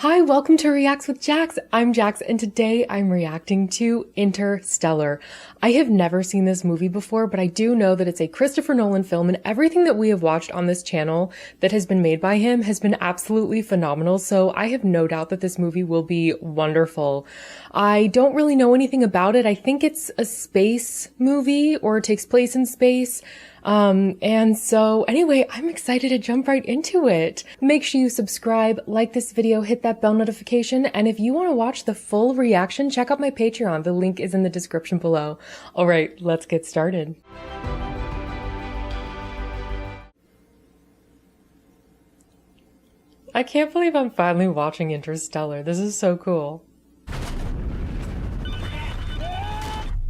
Hi, welcome to Reacts with Jax. I'm Jax, and today I'm reacting to Interstellar. I have never seen this movie before, but I do know that it's a Christopher Nolan film, and everything that we have watched on this channel that has been made by him has been absolutely phenomenal, so I have no doubt that this movie will be wonderful. I don't really know anything about it. I think it's a space movie, or it takes place in space. And so anyway, I'm excited to jump right into it. Make sure you subscribe, like this video, hit that bell notification, and if you want to watch the full reaction, check out my Patreon. The link is in the description below. All right, let's get started. I can't believe I'm finally watching Interstellar. This is so cool.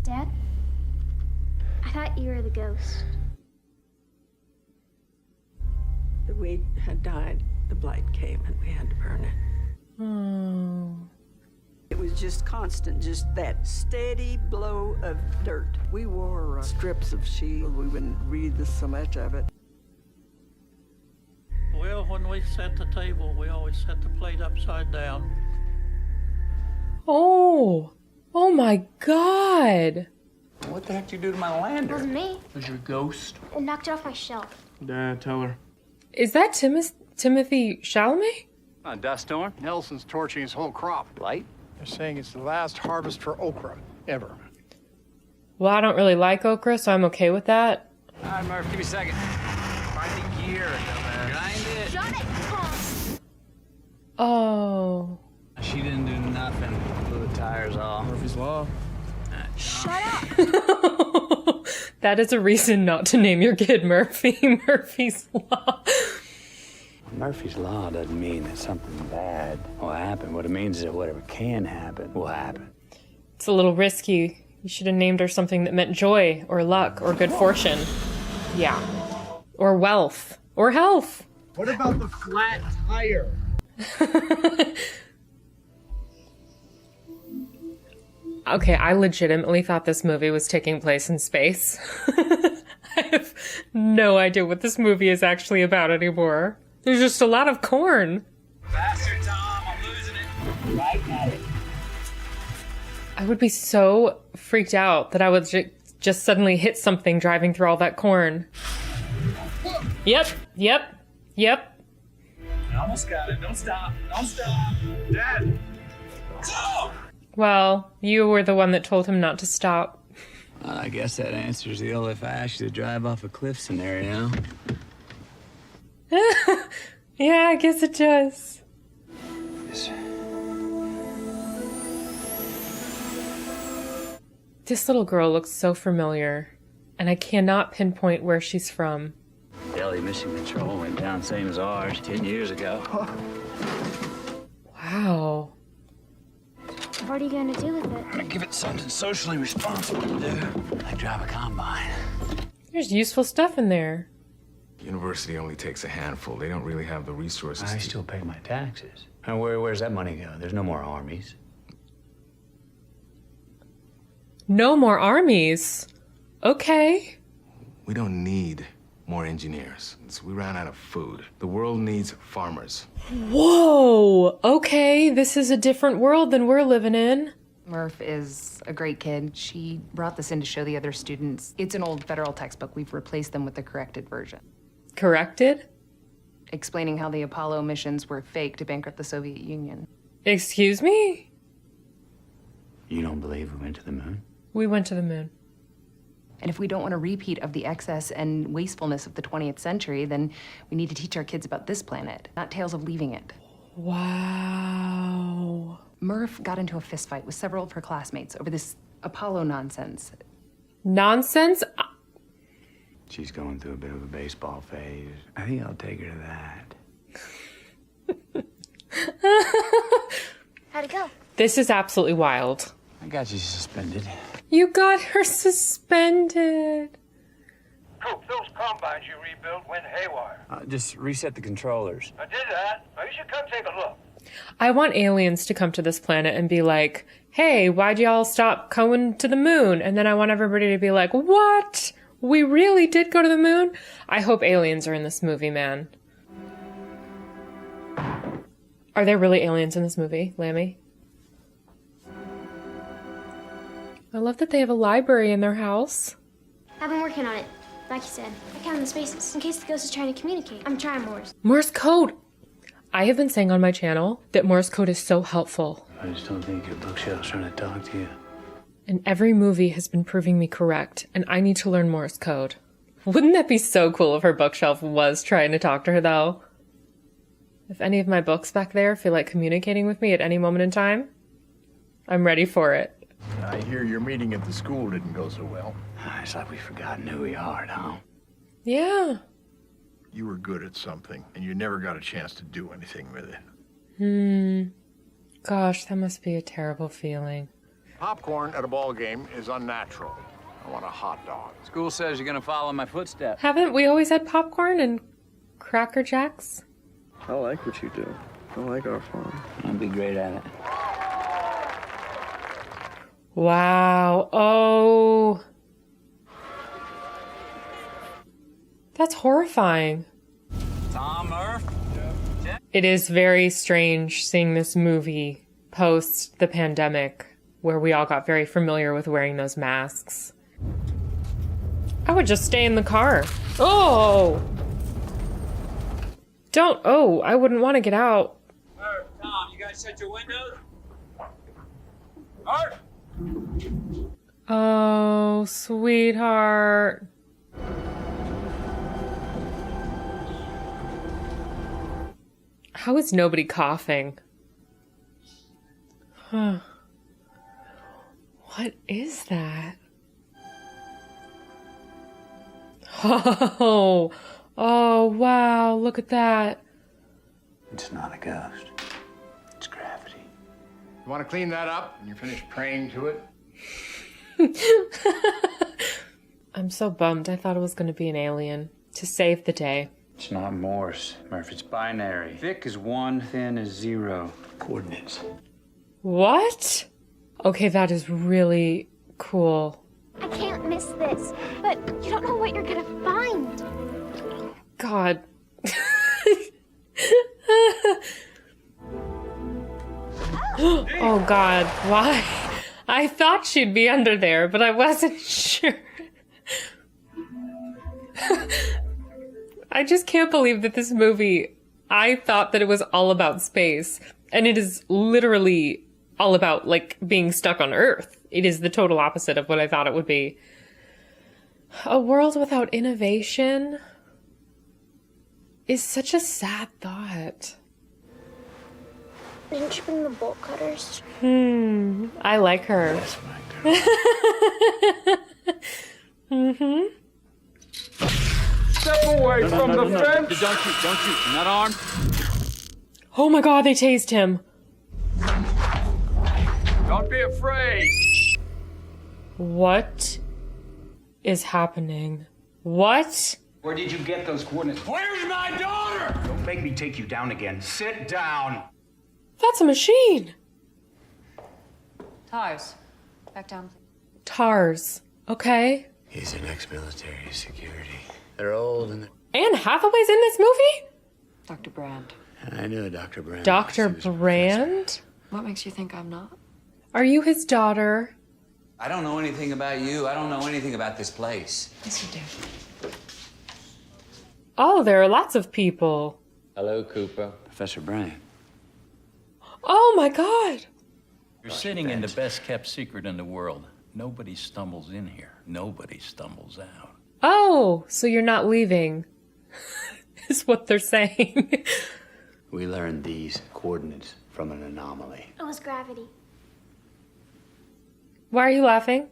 Dad? I thought you were the ghost. The weed had died, the blight came, and we had to burn it. Oh. It was just constant, just that steady blow of dirt. We wore strips of sheet. We wouldn't read so much of it. Well, when we set the table, we always set the plate upside down. Oh. Oh my God. What the heck did you do to my lander? It wasn't me. It was your ghost. It knocked it off my shelf. Dad, tell her. Is that Timothy Chalamet? A dust storm? Nelson's torching his whole crop. Blight? They're saying it's the last harvest for okra ever. Well, I don't really like okra, so I'm okay with that. All right, Murph, give me a second. Find the gear, dumbass. Grind it. Shut it! Oh. She didn't do nothing. Blew the tires off. Murphy's Law. Shut up! That is a reason not to name your kid Murphy. Murphy's Law. Murphy's Law doesn't mean that something bad will happen. What it means is that whatever can happen will happen. It's a little risky. You should have named her something that meant joy or luck or good fortune. Yeah. Or wealth. Or health. What about the flat tire? Okay, I legitimately thought this movie was taking place in space. I have no idea what this movie is actually about anymore. There's just a lot of corn. Faster, Tom. I'm losing it. Right at it. I would be so freaked out that I would just suddenly hit something driving through all that corn. Yep. I almost got it. Don't stop. Don't stop. Dad. Stop. Well, you were the one that told him not to stop. I guess that answers the old if I asked you to drive off a cliff scenario. Yeah, I guess it does. This little girl looks so familiar, and I cannot pinpoint where she's from. Delhi Mission Control went down same as ours 10 years ago. Wow. What are you gonna do with it? I'm gonna give it something socially responsible to do. Like drive a combine. There's useful stuff in there. University only takes a handful. They don't really have the resources I to... still pay my taxes. And where's that money go? There's no more armies. No more armies. Okay. We don't need more engineers. We ran out of food. The world needs farmers. Whoa. Okay, this is a different world than we're living in. Murph is a great kid. She brought this in to show the other students. It's an old federal textbook. We've replaced them with the corrected version. Corrected? Explaining how the Apollo missions were fake to bankrupt the Soviet Union. Excuse me? You don't believe we went to the moon? We went to the moon. And if we don't want a repeat of the excess and wastefulness of the 20th century, then we need to teach our kids about this planet, not tales of leaving it. Wow. Murph got into a fistfight with several of her classmates over this Apollo nonsense. Nonsense? She's going through a bit of a baseball phase. I think I'll take her to that. How'd it go? This is absolutely wild. I got you suspended. You got her suspended. Coop, those combines you rebuilt went haywire. Just reset the controllers. I did that. Now you should come take a look. I want aliens to come to this planet and be like, hey, why'd y'all stop going to the moon? And then I want everybody to be like, what? We really did go to the moon? I hope aliens are in this movie, man. Are there really aliens in this movie, Lammy? I love that they have a library in their house. I've been working on it. Like you said, I count the spaces in case the ghost is trying to communicate. I'm trying Morse. Morse code! I have been saying on my channel that Morse code is so helpful. I just don't think your bookshelf's trying to talk to you. And every movie has been proving me correct, and I need to learn Morse code. Wouldn't that be so cool if her bookshelf was trying to talk to her, though? If any of my books back there feel like communicating with me at any moment in time, I'm ready for it. I hear your meeting at the school didn't go so well. It's like we've forgotten who we are now. Yeah. You were good at something, and you never got a chance to do anything with it. Gosh, that must be a terrible feeling. Popcorn at a ball game is unnatural. I want a hot dog. School says you're gonna follow my footsteps. Haven't we always had popcorn and Cracker Jacks? I like what you do. I like our farm. I'd be great at it. Wow. Oh. That's horrifying. Tom Murph? It is very strange seeing this movie post the pandemic, where we all got very familiar with wearing those masks. I would just stay in the car. Oh! Don't. Oh, I wouldn't want to get out. Murph, Tom, you guys shut your windows? Murph! Oh, sweetheart. How is nobody coughing? Huh. What is that? Oh, oh, wow, look at that. It's not a ghost. It's gravity. You want to clean that up and you finish praying to it? I'm so bummed. I thought it was going to be an alien to save the day. It's not Morse, Murph. It's binary. Thick is 1, thin is 0. Coordinates. What? Okay, that is really cool. I can't miss this, but you don't know what you're gonna find. God. Oh God, why? I thought she'd be under there, but I wasn't sure. I just can't believe that this movie, I thought that it was all about space, and it is literally all about, like, being stuck on Earth. It is the total opposite of what I thought it would be. A world without innovation is such a sad thought. Didn't you bring the bolt cutters? I like her. That's my girl. Step away from the fence! Don't shoot. You're not armed. Oh my God, they tased him. Don't be afraid. What is happening? What? Where did you get those coordinates? Where's my daughter? Don't make me take you down again. Sit down. That's a machine. Tars. Back down. TARS. Okay. He's an ex-military security. They're old and Anne Hathaway's in this movie? Dr. Brand. I knew Dr. Brand. Dr. He was a Brand? What makes you think I'm not? Are you his daughter? I don't know anything about you. I don't know anything about this place. Yes, you do. Oh, there are lots of people. Hello, Cooper. Professor Brand. Oh my God. You're sitting in the best-kept secret in the world. Nobody stumbles in here. Nobody stumbles out. Oh, so you're not leaving, is what they're saying. We learned these coordinates from an anomaly. It was gravity. Why are you laughing?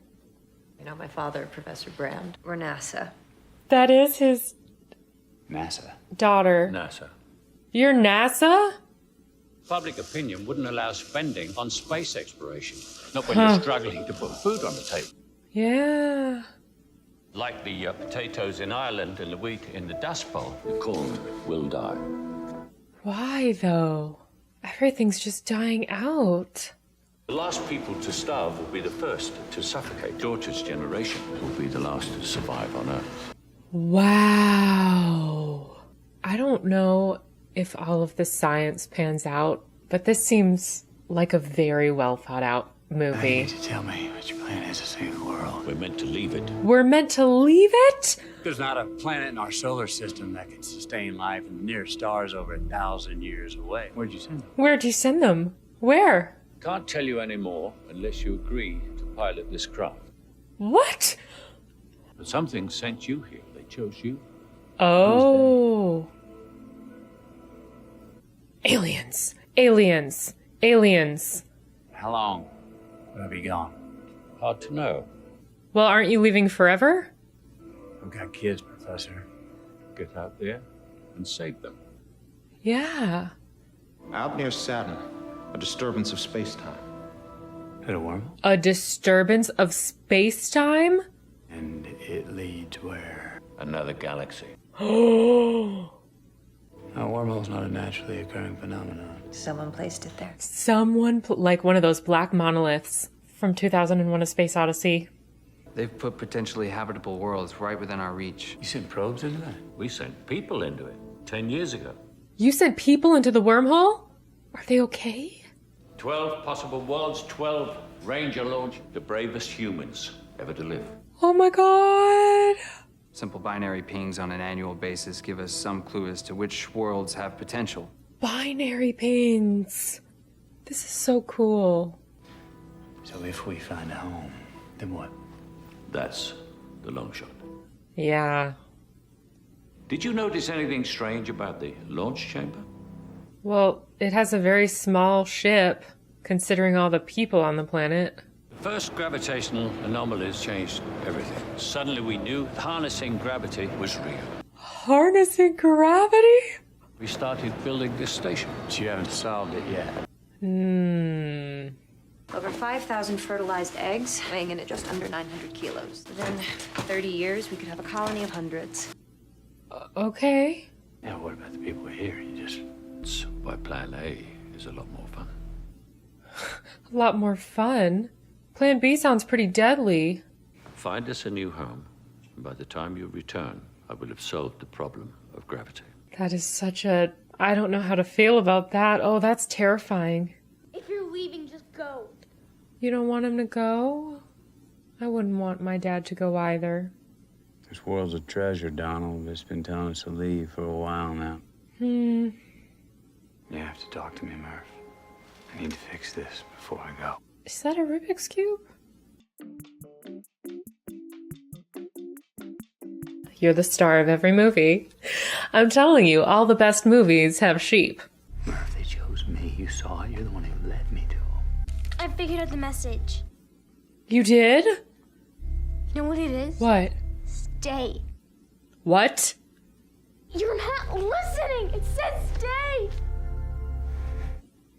You know, my father, Professor Brand, or NASA. That is his NASA. daughter. NASA. You're NASA? Public opinion wouldn't allow spending on space exploration. Not when you're struggling to put food on the table. Yeah. Like the potatoes in Ireland and the wheat in the Dust Bowl. The corn will die. Why, though? Everything's just dying out. The last people to starve will be the first to suffocate. Daughter's generation will be the last to survive on Earth. Wow. I don't know if all of the science pans out But this seems like a very well thought out I movie. need you to tell me what your plan is to save the world. We're meant to leave it. We're meant to leave it? There's not a planet in our solar system that can sustain life, and the nearest star is over 1,000 years away. Where'd you send them? Where'd you send them? Where? Can't tell you any more unless you agree to pilot this craft. What? But something sent you here. They chose you. Oh. Aliens. Aliens. Aliens. How long will I be gone? Hard to know. Well, aren't you leaving forever? I've got kids, Professor. Get out there and save them. Yeah. Out near Saturn, a disturbance of space-time. Hit a wormhole? A disturbance of space-time? And it leads where? Another galaxy. Oh. A wormhole's not a naturally occurring phenomenon. Someone placed it there. Someone, like one of those black monoliths from 2001: A Space Odyssey. They've put potentially habitable worlds right within our reach. You sent probes into that? We sent people into it 10 years ago. You sent people into the wormhole? Are they okay? 12 possible worlds, 12 Ranger launch, the bravest humans ever to live. Oh my god. Simple binary pings on an annual basis give us some clue as to which worlds have potential. Binary pings. This is so cool. So if we find a home, then what? That's the long shot. Yeah. Did you notice anything strange about the launch chamber? Well, it has a very small ship, considering all the people on the planet. The first gravitational anomalies changed everything. Suddenly we knew harnessing gravity was real. Harnessing gravity? We started building this station. But you haven't solved it yet. Over 5,000 fertilized eggs, weighing in at just under 900 kilos. Within 30 years, we could have a colony of hundreds. Okay. Yeah, what about the people here? You just... That's why Plan A is a lot more fun. A lot more fun. Plan B sounds pretty deadly. Find us a new home, and by the time you return, I will have solved the problem of gravity. That is such a... I don't know how to feel about that. Oh, that's terrifying. If you're leaving, just go. You don't want him to go? I wouldn't want my dad to go either. This world's a treasure, Donald. It's been telling us to leave for a while now. You have to talk to me, Murph. I need to fix this before I go. Is that a Rubik's Cube? You're the star of every movie. I'm telling you, all the best movies have sheep. Murph, they chose me. You saw it. You're the one who led me to them. I figured out the message. You did? You know what it is? What? Stay. What? You're not listening! It says stay!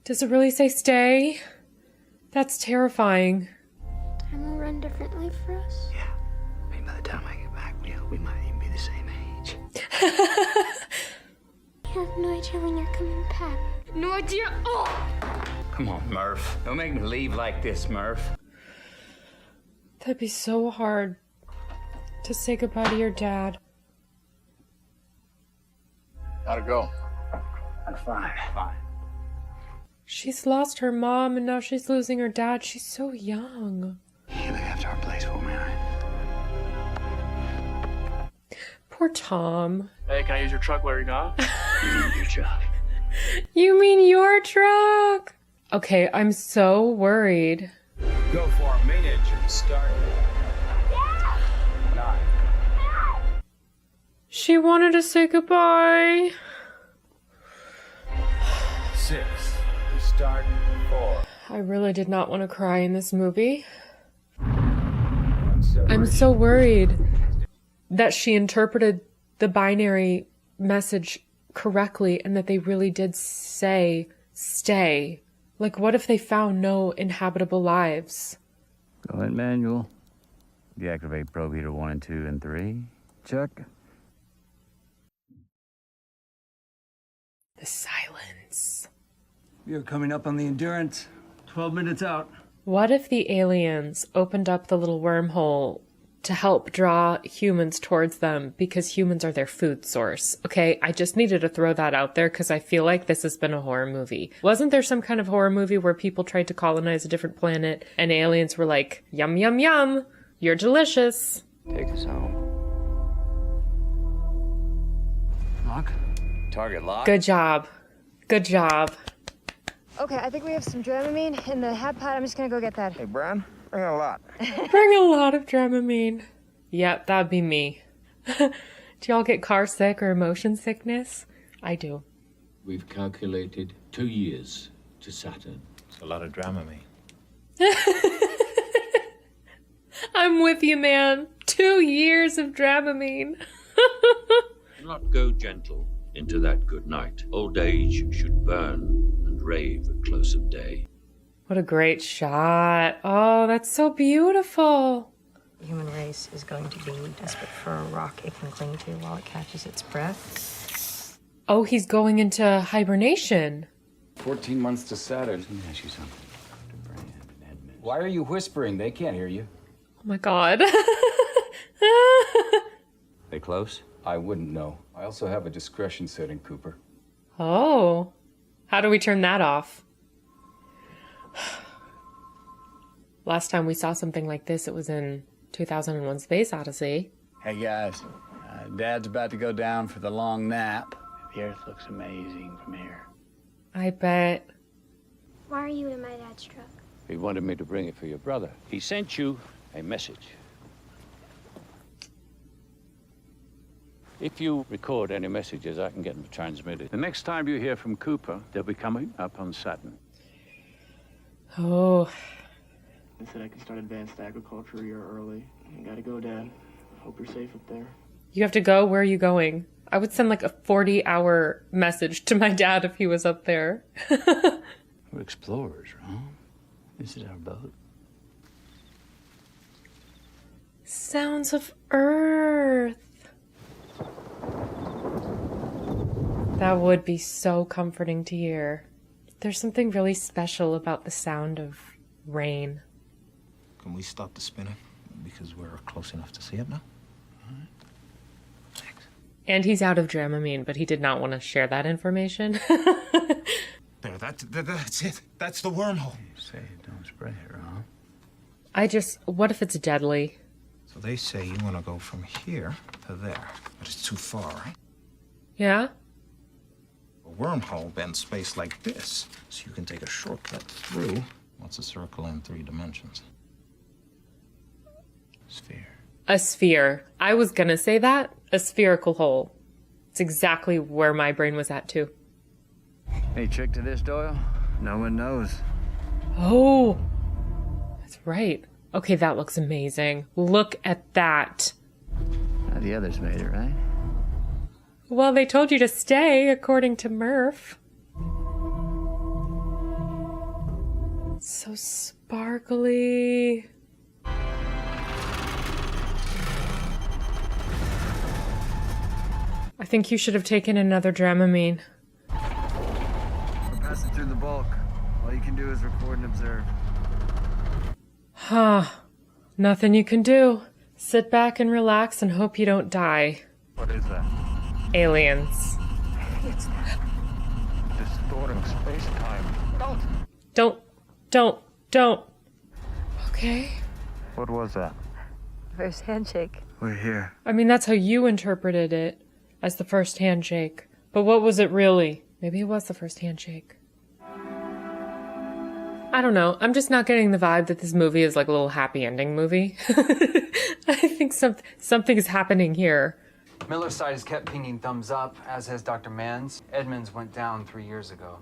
Does it really say stay? That's terrifying. Time will run differently for us. Yeah. I mean, by the time I get back, we might even be the same age. You have no idea when you're coming back. No idea. Oh! Come on, Murph. Don't make me leave like this, Murph. That'd be so hard to say goodbye to your dad. How'd it go? I'm fine. Fine. She's lost her mom and now she's losing her dad. She's so young. You look after our place for me, all right? Poor Tom. Hey, can I use your truck while you're gone? You mean your job. You mean your truck? Okay, I'm so worried. Go for it. Main engine. Start. Yeah! 9. She wanted to say goodbye. 6. Start. 4. I really did not want to cry in this movie. 1 I'm so worried that she interpreted the binary message correctly and that they really did say stay. Like, what if they found no inhabitable lives? Go ahead, manual. Deactivate probe heater 1 and 2 and 3. Check. The silence. We are coming up on the Endurance. 12 minutes out. What if the aliens opened up the little wormhole to help draw humans towards them because humans are their food source. Okay, I just needed to throw that out there because I feel like this has been a horror movie. Wasn't there some kind of horror movie where people tried to colonize a different planet and aliens were like, yum, yum, yum, you're delicious. Take us home. Lock? Target lock? Good job. Good job. Okay, I think we have some Dramamine in the hat pot. I'm just gonna go get that. Hey, Brian, bring a lot. Bring a lot of Dramamine. Yep, that'd be me. Do y'all get car sick or motion sickness? I do. We've calculated 2 years to Saturn. It's a lot of Dramamine. I'm with you, man. 2 years of Dramamine. Do not go gentle into that good night. Old age should burn and rave at close of day. What a great shot. Oh, that's so beautiful. The human race is going to be desperate for a rock it can cling to while it catches its breath. Oh, he's going into hibernation. 14 months to Saturn. Let me ask you something. Why are you whispering? They can't hear you. Oh my God. They close? I wouldn't know. I also have a discretion setting, Cooper. Oh, how do we turn that off? Last time we saw something like this, it was in 2001 Space Odyssey. Hey guys, Dad's about to go down for the long nap. The Earth looks amazing from here. I bet. Why are you in my dad's truck? He wanted me to bring it for your brother. He sent you a message. If you record any messages, I can get them transmitted. The next time you hear from Cooper, they'll be coming up on Saturn. Oh. I said I can start advanced agriculture a year early. I gotta go, Dad. Hope you're safe up there. You have to go? Where are you going? I would send like a 40-hour message to my dad if he was up there. We're explorers, right? This is our boat. Sounds of Earth. That would be so comforting to hear. There's something really special about the sound of rain. Can we stop the spinning? Because we're close enough to see it now. And he's out of Dramamine, but he did not want to share that information. There, that's it. That's the wormhole. You say don't spray it, huh? What if it's deadly? So they say you want to go from here to there, but it's too far, right? Yeah? A wormhole bends space like this, so you can take a shortcut through. What's a circle in 3 dimensions? Sphere. A sphere. I was gonna say that. A spherical hole. It's exactly where my brain was at, too. Any trick to this, Doyle? No one knows. Oh, that's right. Okay, that looks amazing. Look at that. Now the others made it, right? Well, they told you to stay, according to Murph. So sparkly. I think you should have taken another Dramamine. We're passing through the bulk. All you can do is record and observe. Huh. Nothing you can do. Sit back and relax and hope you don't die. What is that? Aliens. It's distorting space-time. Don't. Okay. What was that? First handshake. We're here. I mean, that's how you interpreted it, as the first handshake. But what was it really? Maybe it was the first handshake. I don't know. I'm just not getting the vibe that this movie is like a little happy ending movie. I think something is happening here. Miller's side has kept pinging thumbs up, as has Dr. Mann's. Edmonds went down 3 years ago.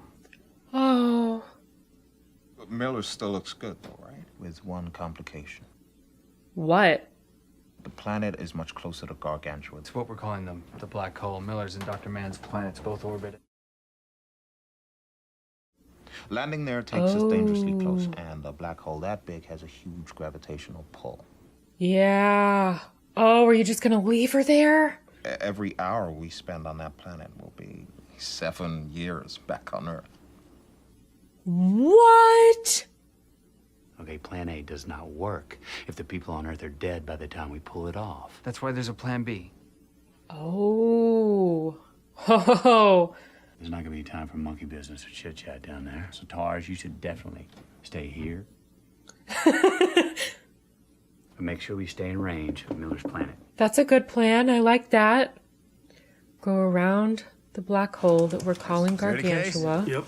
Oh. But Miller still looks good, though, right? With one complication. What? The planet is much closer to Gargantua. It's what we're calling them, the black hole. Miller's and Dr. Mann's planets both orbit. Landing there takes us dangerously close, and a black hole that big has a huge gravitational pull. Yeah. Oh, are you just gonna leave her there? Every hour we spend on that planet will be 7 years back on Earth. What? Okay, plan A does not work if the people on Earth are dead by the time we pull it off. That's why there's a plan B. Oh. Ho. There's not gonna be time for monkey business or chit chat down there. So Tars, you should definitely stay here. But make sure we stay in range of Miller's planet. That's a good plan. I like that. Go around the black hole that we're calling Gargantua. Yep.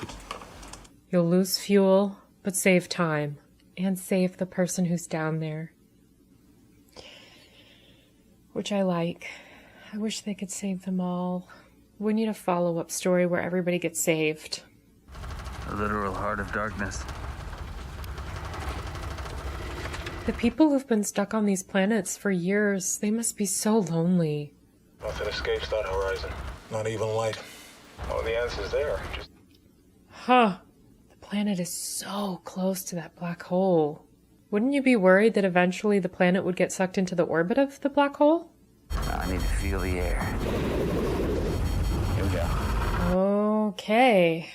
You'll lose fuel, but save time. And save the person who's down there. Which I like. I wish they could save them all. We need a follow-up story where everybody gets saved. The literal heart of darkness. The people who've been stuck on these planets for years, they must be so lonely. Nothing escapes that horizon. Not even light. Oh, the answer's there. Just... Huh. The planet is so close to that black hole. Wouldn't you be worried that eventually the planet would get sucked into the orbit of the black hole? I need to feel the air. Here we go. Okay.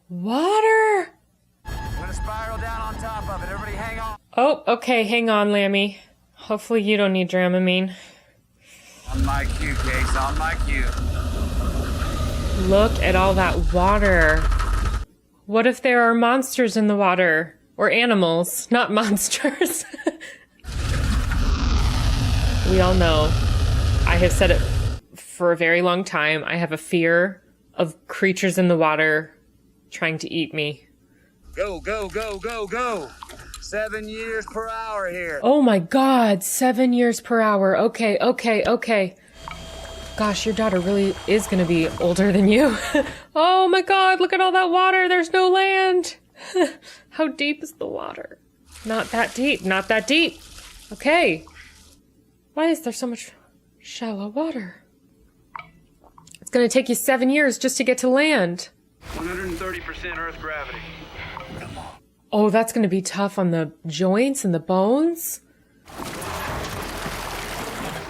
Water! I'm gonna spiral down on top of it. Everybody hang on. Oh, okay, hang on, Lammy. Hopefully you don't need Dramamine. On my cue, Case. On my cue. Look at all that water. What if there are monsters in the water? Or animals, not monsters. We all know. I have said it for a very long time. I have a fear of creatures in the water trying to eat me. Go, go, go, go, go. 7 years per hour here. Oh my God, 7 years per hour. Okay. Gosh, your daughter really is going to be older than you. Oh my God, look at all that water. There's no land. How deep is the water? Not that deep. Okay. Why is there so much shallow water? It's going to take you 7 years just to get to land. 130% Earth gravity. Oh, that's going to be tough on the joints and the bones.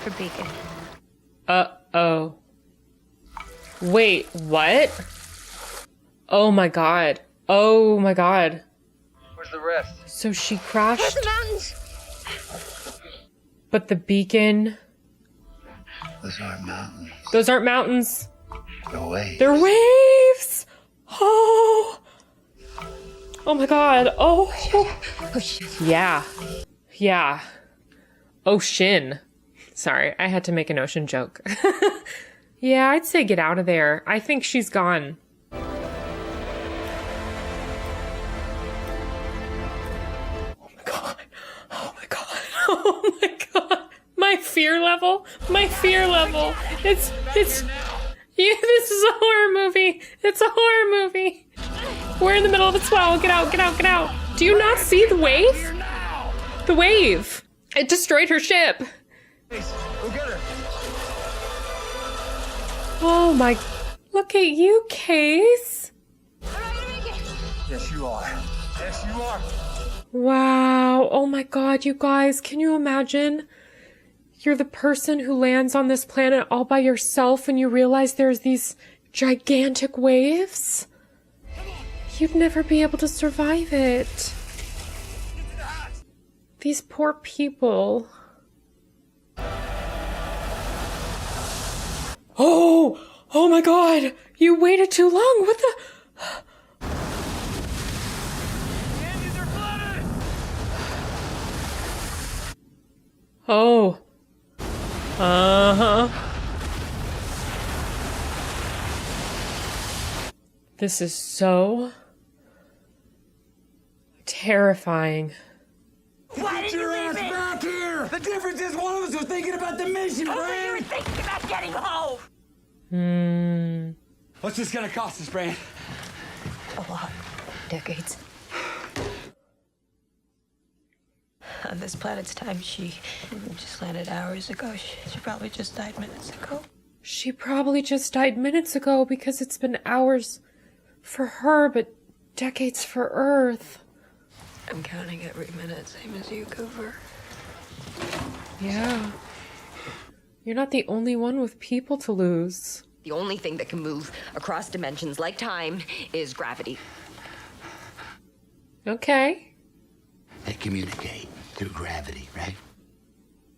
For Beacon. Uh-oh. Wait, what? Oh my God. Where's the rest? So she crashed. Where's the mountains? But the beacon... Those aren't mountains. Those aren't mountains. They're waves. They're waves! Oh! Oh my God. Oh. Yeah. Ocean. Sorry, I had to make an ocean joke. Yeah, I'd say get out of there. I think she's gone. Oh my God. My fear level. It's yeah, this is a horror movie. It's a horror movie. We're in the middle of a swell. Get out. Do you not see the wave? The wave. It destroyed her ship. Go get her. Oh my, look at you, Case. Yes, you are. Wow. Oh my God, you guys, can you imagine? You're the person who lands on this planet all by yourself and you realize there's these gigantic waves? You'd never be able to survive it. These poor people. Oh my God, you waited too long. What the? Oh. Uh-huh. This is so terrifying. Why did you leave me? Back here! The difference is one of us was thinking about the mission, Brand! You were thinking about getting home! What's this gonna cost us, Brand? A lot. Decades. On this planet's time, she just landed hours ago. She probably just died minutes ago. She probably just died minutes ago because it's been hours for her, but decades for Earth. I'm counting every minute, same as you, Cooper. Yeah. You're not the only one with people to lose. The only thing that can move across dimensions like time is gravity. Okay. communicate through gravity, right?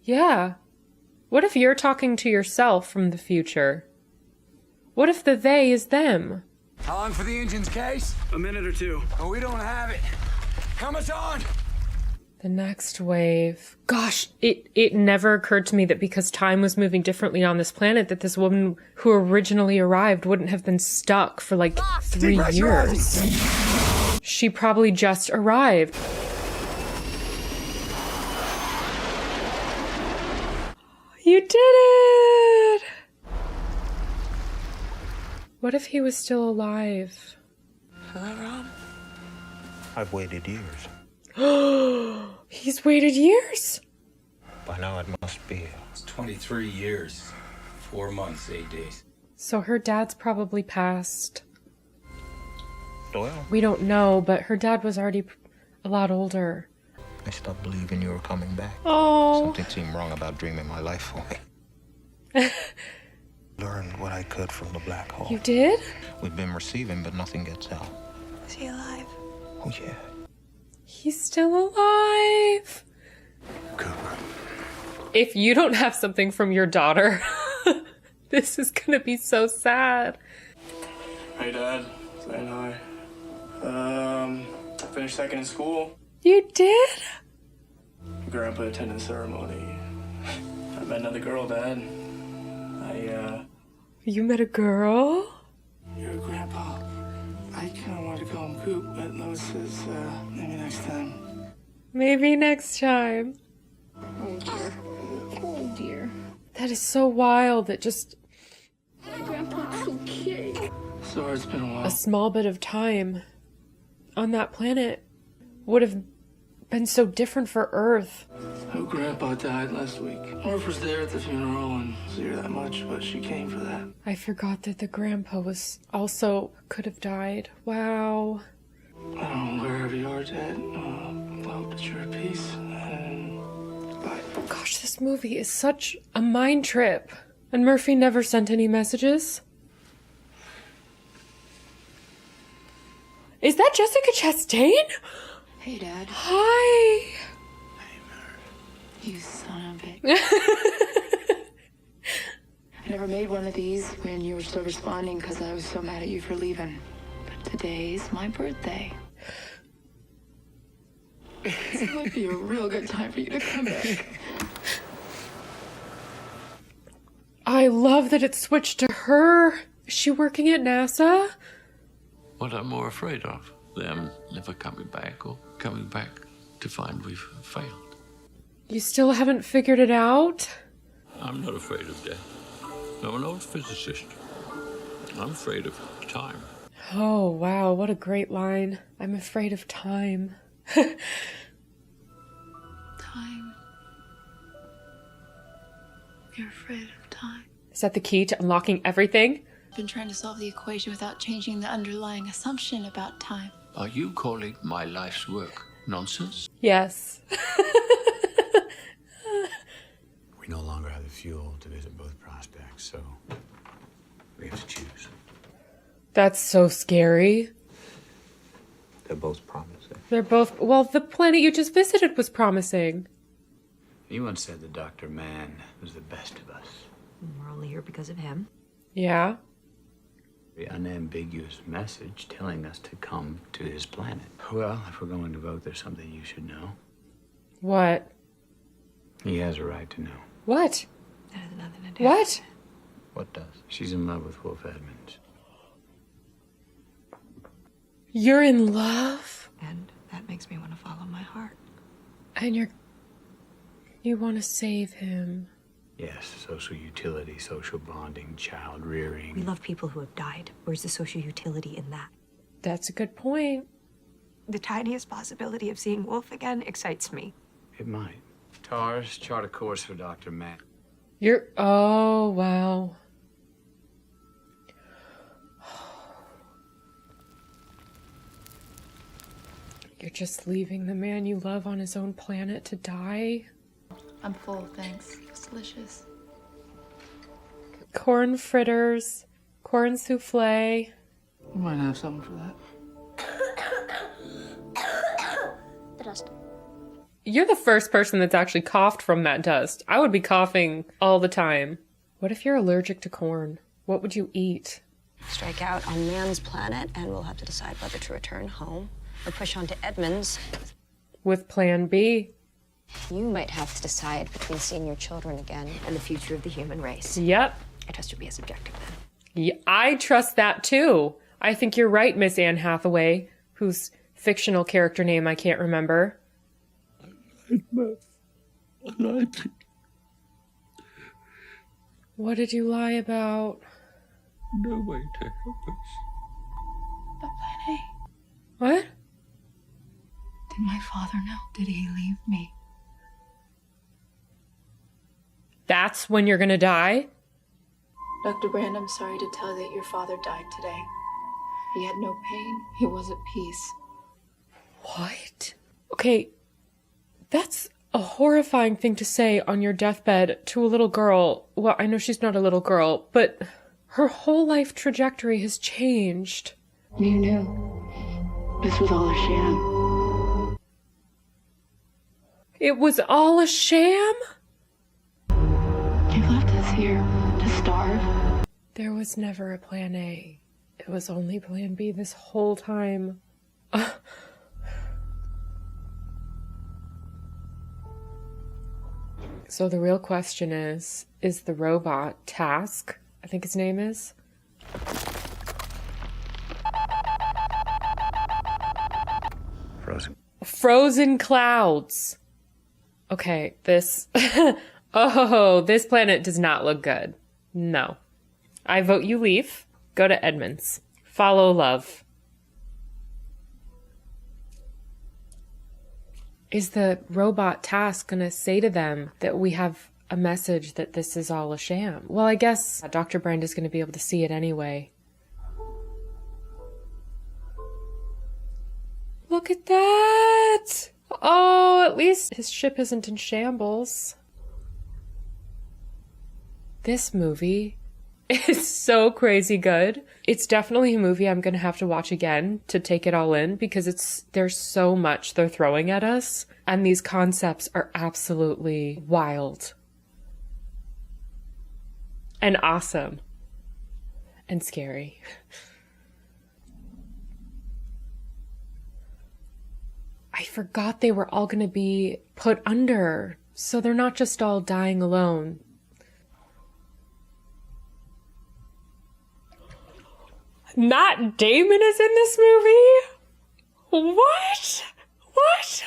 Yeah. What if you're talking to yourself from the future? What if the they is them? How long for the engine's case? A minute or two. Oh, we don't have it. How much on? The next wave. Gosh, it never occurred to me that because time was moving differently on this planet, that this woman who originally arrived wouldn't have been stuck for like 3 years. She probably just arrived. You did it! What if he was still alive? Hello, Rob? I've waited years. He's waited years? By now it must be. It's 23 years, 4 months, 8 days. So her dad's probably passed. Well, We don't know, but her dad was already a lot older. I stopped believing you were coming back. Oh. Something seemed wrong about dreaming my life away. Learned what I could from the black hole. You did? We've been receiving, but nothing gets out. Is he alive? Oh, yeah. He's still alive. Cooper. If you don't have something from your daughter, this is gonna be so sad. Hey, Dad. Saying hi. I finished second in school. You did? Grandpa attended the ceremony. I met another girl, Dad. You met a girl? Your grandpa. I kind of wanted to call him Coop, but Lois says, maybe next time. Maybe next time. Oh, dear. Oh, dear. That is so wild that just My grandpa's okay. Sorry, it's been a while. a small bit of time on that planet would have been so different for Earth. Oh, Grandpa died last week. Marv was there at the funeral and see her that much, but she came for that. I forgot that the grandpa was also could have died. Wow. Wherever you are, Dad, I hope that you're at peace, and bye. Gosh, this movie is such a mind trip. And Murphy never sent any messages. Is that Jessica Chastain? Hey, Dad. Hi. You son of a bitch. I never made one of these when you were still responding because I was so mad at you for leaving. But today's my birthday. This might be a real good time for you to come back. I love that it switched to her. Is she working at NASA? What I'm more afraid of, them never coming back or coming back to find we've failed. You still haven't figured it out? I'm not afraid of death. I'm an old physicist. I'm afraid of time. Oh, wow, what a great line. I'm afraid of time. Time. You're afraid of time. Is that the key to unlocking everything? I've been trying to solve the equation without changing the underlying assumption about time. Are you calling my life's work nonsense? Yes. We no longer have the fuel to visit both prospects, so we have to choose. That's so scary. They're both promising. They're both... Well, the planet you just visited was promising. You once said that Dr. Mann was the best of us. We're only here because of him. Yeah. The unambiguous message telling us to come to his planet. Well, if we're going to vote, there's something you should know. What? He has a right to know. What? That has nothing to do. What? What does? She's in love with Wolf Edmonds. You're in love? And that makes me want to follow my heart. And you want to save him. Yes, social utility, social bonding, child rearing. We love people who have died. Where's the social utility in that? That's a good point. The tiniest possibility of seeing Wolf again excites me. It might. TARS, chart a course for Dr. Mann. Oh, wow. You're just leaving the man you love on his own planet to die? I'm full, thanks. It's delicious. Corn fritters, corn souffle. You might have something for that. The dust. You're the first person that's actually coughed from that dust. I would be coughing all the time. What if you're allergic to corn? What would you eat? Strike out on Mann's planet, and we'll have to decide whether to return home or push on to Edmonds. With Plan B. You might have to decide between seeing your children again and the future of the human race. Yep. I trust you'll be as objective then. Yeah, I trust that too. I think you're right, Miss Anne Hathaway, whose fictional character name I can't remember. What did you lie about? No way to help us. But Plan A. What? Did my father know? Did he leave me? That's when you're gonna die? Dr. Brand, I'm sorry to tell you that your father died today. He had no pain. He was at peace. What? Okay, that's a horrifying thing to say on your deathbed to a little girl. Well, I know she's not a little girl, but her whole life trajectory has changed. You knew. This was all a sham. It was all a sham? You left us here to starve. There was never a Plan A. It was only Plan B this whole time. So the real question is the robot Task, I think his name is? Frozen clouds. Okay, this... Oh, this planet does not look good. No. I vote you leave. Go to Edmonds. Follow love. Is the robot Task gonna say to them that we have a message that this is all a sham? Well, I guess Dr. Brand is gonna be able to see it anyway. Look at that! Oh, at least his ship isn't in shambles. This movie is so crazy good. It's definitely a movie I'm gonna have to watch again to take it all in because there's so much they're throwing at us and these concepts are absolutely wild and awesome and scary. I forgot they were all gonna be put under, so they're not just all dying alone. Matt Damon is in this movie? What? What?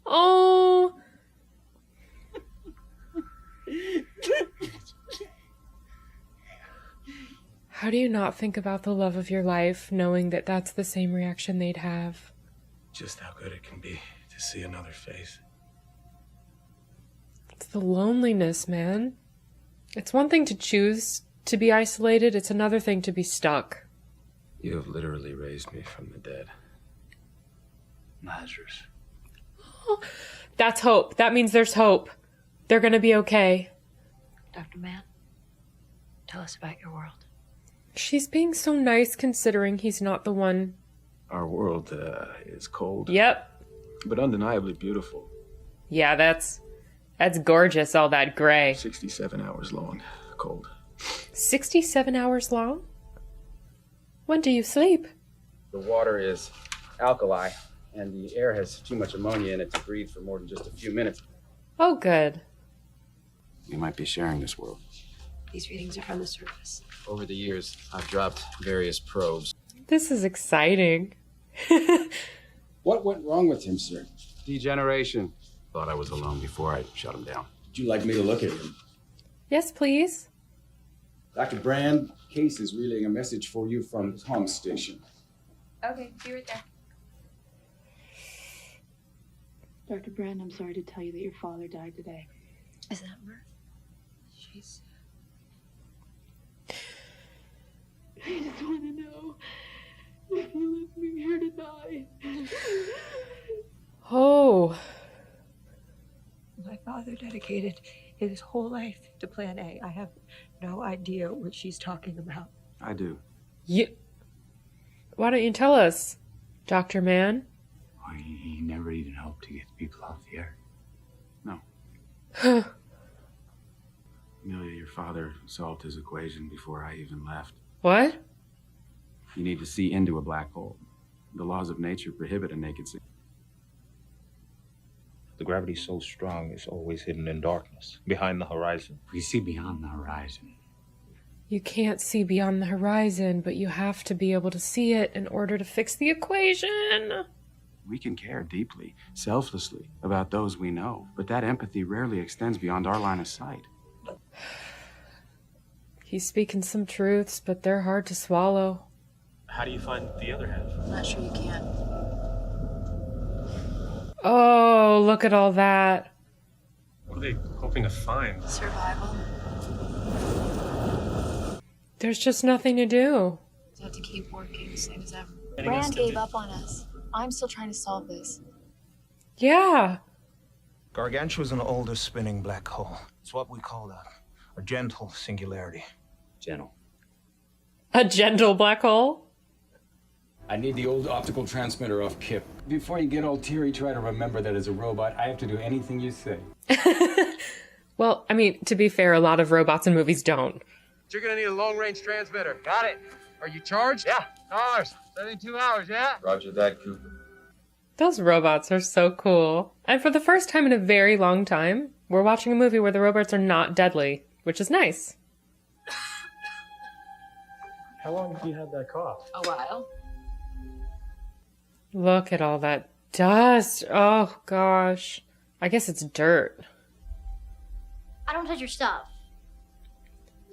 Oh. How do you not think about the love of your life knowing that that's the same reaction they'd have? Just how good it can be to see another face. It's the loneliness, man. It's one thing to choose to be isolated, it's another thing to be stuck. You have literally raised me from the dead. Lazarus. Oh, that's hope. That means there's hope. They're gonna be okay. Dr. Mann, tell us about your world. She's being so nice considering he's not the one. Our world is cold. Yep. But undeniably beautiful. Yeah, that's gorgeous, all that gray. 67 hours long, cold. 67 hours long? When do you sleep? The water is alkali, and the air has too much ammonia in it to breathe for more than just a few minutes. Oh, good. We might be sharing this world. These readings are from the surface. Over the years, I've dropped various probes. This is exciting. What went wrong with him, sir? Degeneration. Thought I was alone before I shut him down. Would you like me to look at him? Yes, please. Dr. Brand, Case is relaying a message for you from his home station. Okay, be right there. Dr. Brand, I'm sorry to tell you that your father died today. Is that Murph? Jeez. I just want to know if you left me here to die. Oh. My father dedicated his whole life to Plan A. I have no idea what she's talking about. I do. Why don't you tell us? Dr. Mann? Well, he never even hoped to get people off the earth. No. Amelia, your father solved his equation before I even left. What? You need to see into a black hole. The laws of nature prohibit a naked sea. The gravity's so strong, it's always hidden in darkness, behind the horizon. We see beyond the horizon. You can't see beyond the horizon, but you have to be able to see it in order to fix the equation. We can care deeply, selflessly, about those we know, but that empathy rarely extends beyond our line of sight. He's speaking some truths, but they're hard to swallow. How do you find the other half? I'm not sure you can. Oh, look at all that. What are they hoping to find? Survival. There's just nothing to do. Just have to keep working, same as ever. Brand gave up on us. I'm still trying to solve this. Yeah. Gargantua's an older spinning black hole. It's what we call a gentle singularity. Gentle. A gentle black hole? I need the old optical transmitter off Kip. Before you get all teary, try to remember that as a robot, I have to do anything you say. Well, I mean, to be fair, a lot of robots in movies don't. You're gonna need a long-range transmitter. Got it. Are you charged? Yeah. Hours. 72 hours, yeah? Roger that, Cooper. Those robots are so cool. And for the first time in a very long time, we're watching a movie where the robots are not deadly, which is nice. How long have you had that cough? A while. Look at all that dust. Oh, gosh. I guess it's dirt. I don't touch your stuff.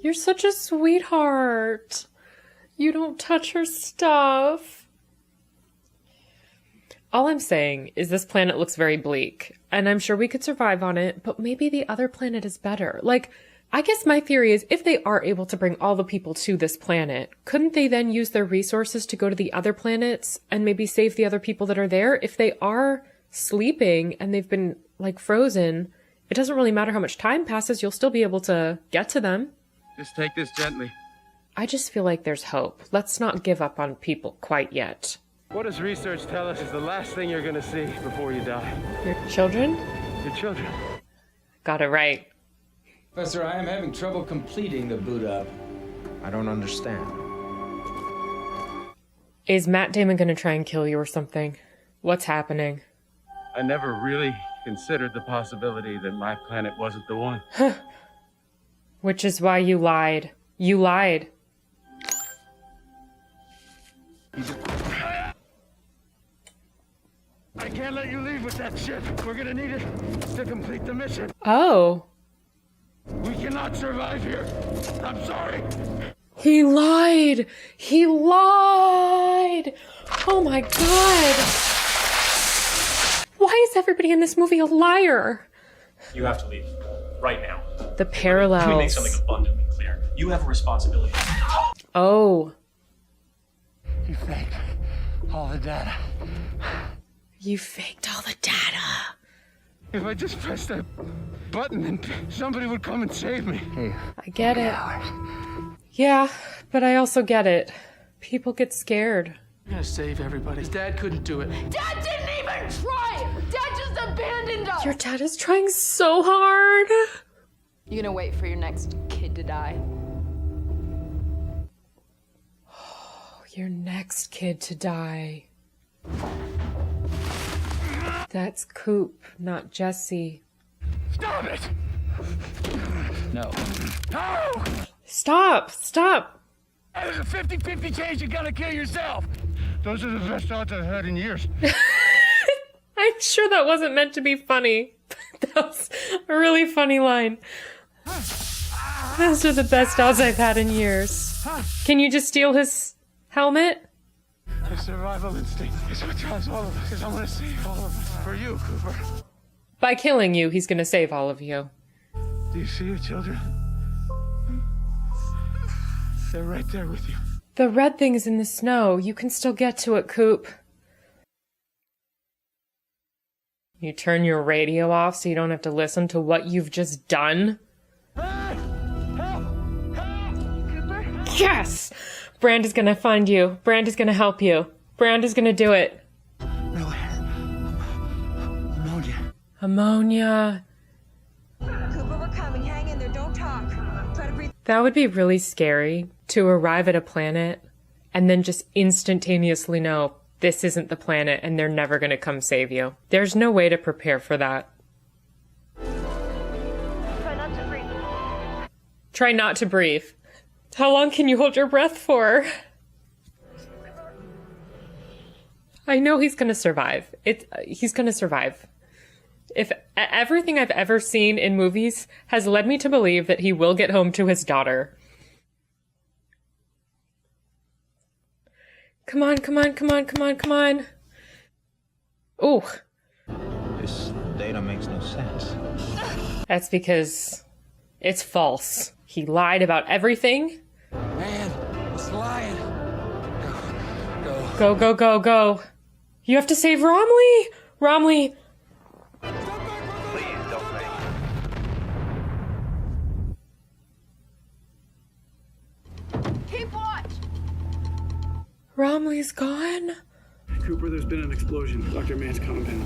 You're such a sweetheart. You don't touch her stuff. All I'm saying is this planet looks very bleak, and I'm sure we could survive on it, but maybe the other planet is better. Like, I guess my theory is if they are able to bring all the people to this planet, couldn't they then use their resources to go to the other planets and maybe save the other people that are there? If they are sleeping and they've been, like, frozen, it doesn't really matter how much time passes, you'll still be able to get to them. Just take this gently. I just feel like there's hope. Let's not give up on people quite yet. What does research tell us is the last thing you're gonna see before you die? Your children? Your children. Got it right. Professor, I am having trouble completing the boot up. I don't understand. Is Matt Damon gonna try and kill you or something? What's happening? I never really considered the possibility that my planet wasn't the one. Which is why you lied. You lied. I can't let you leave with that shit. We're gonna need it to complete the mission. Oh. We cannot survive here. I'm sorry. He lied. He lied. Oh my God. Why is everybody in this movie a liar? You have to leave. Right now. The parallels. Let me make something abundantly clear. You have a responsibility. Oh. You faked all the data. You faked all the data. If I just pressed that button, then somebody would come and save me. I get it. Yeah, but I also get it. People get scared. I'm gonna save everybody. His dad couldn't do it. Dad didn't even try! Dad just abandoned us! Your dad is trying so hard. You gonna wait for your next kid to die? Your next kid to die. That's Coop, not Jesse. Stop it! No. No! Stop! Stop! There's a 50-50 chance you're gonna kill yourself. Those are the best odds I've had in years. I'm sure that wasn't meant to be funny. That was a really funny line. Those are the best odds I've had in years. Can you just steal his helmet? The survival instinct is what drives all of us. Because I want to save all of us. For you, Cooper. By killing you, he's gonna save all of you. Do you see your children? They're right there with you. The red thing's in the snow. You can still get to it, Coop. You turn your radio off so you don't have to listen to what you've just done? Yes! Brand is gonna find you. Brand is gonna help you. Brand is gonna do it. Ammonia. Cooper, we're coming. Hang in there. Don't talk. Try to breathe. That would be really scary, to arrive at a planet and then just instantaneously know this isn't the planet and they're never going to come save you. There's no way to prepare for that. Try not to breathe. Try not to breathe. How long can you hold your breath for? I know he's going to survive. He's going to survive. If everything I've ever seen in movies has led me to believe that he will get home to his daughter. Come on, come on, come on, come on, come on. Ooh. This data makes no sense. That's because it's false. He lied about everything. Man, it's lying. Go, go, go, go. You have to save Romley! Romley! Please don't make. Keep watch! Romley's gone? Cooper, there's been an explosion. Dr. Mann's compound.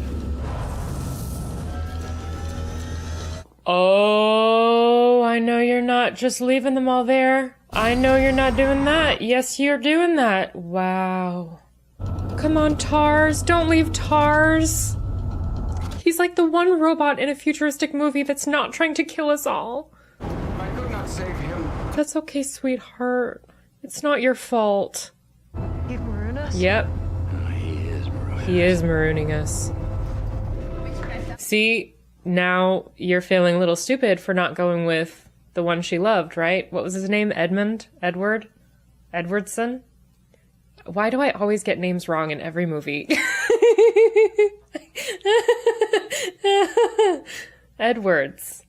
Oh, I know you're not just leaving them all there. I know you're not doing that. Yes, you're doing that. Wow. Come on, Tars. Don't leave Tars. He's like the one robot in a futuristic movie that's not trying to kill us all. I could not save him. That's okay, sweetheart. It's not your fault. He'd maroon us? Yep. He is marooning us. See, now you're feeling a little stupid for not going with the one she loved, right? What was his name? Edmund? Edward? Edwardson? Why do I always get names wrong in every movie? Edwards.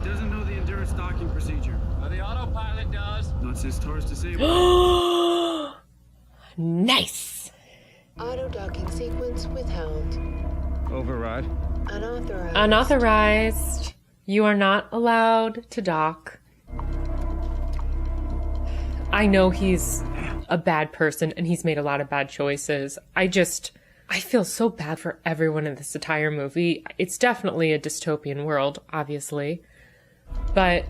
Doesn't know the endurance docking procedure. Well, the autopilot does. Not since Tars disabled. Nice. Auto docking sequence withheld. Override. Unauthorized. Unauthorized. You are not allowed to dock. I know he's a bad person and he's made a lot of bad choices. I feel so bad for everyone in this entire movie. It's definitely a dystopian world, obviously. But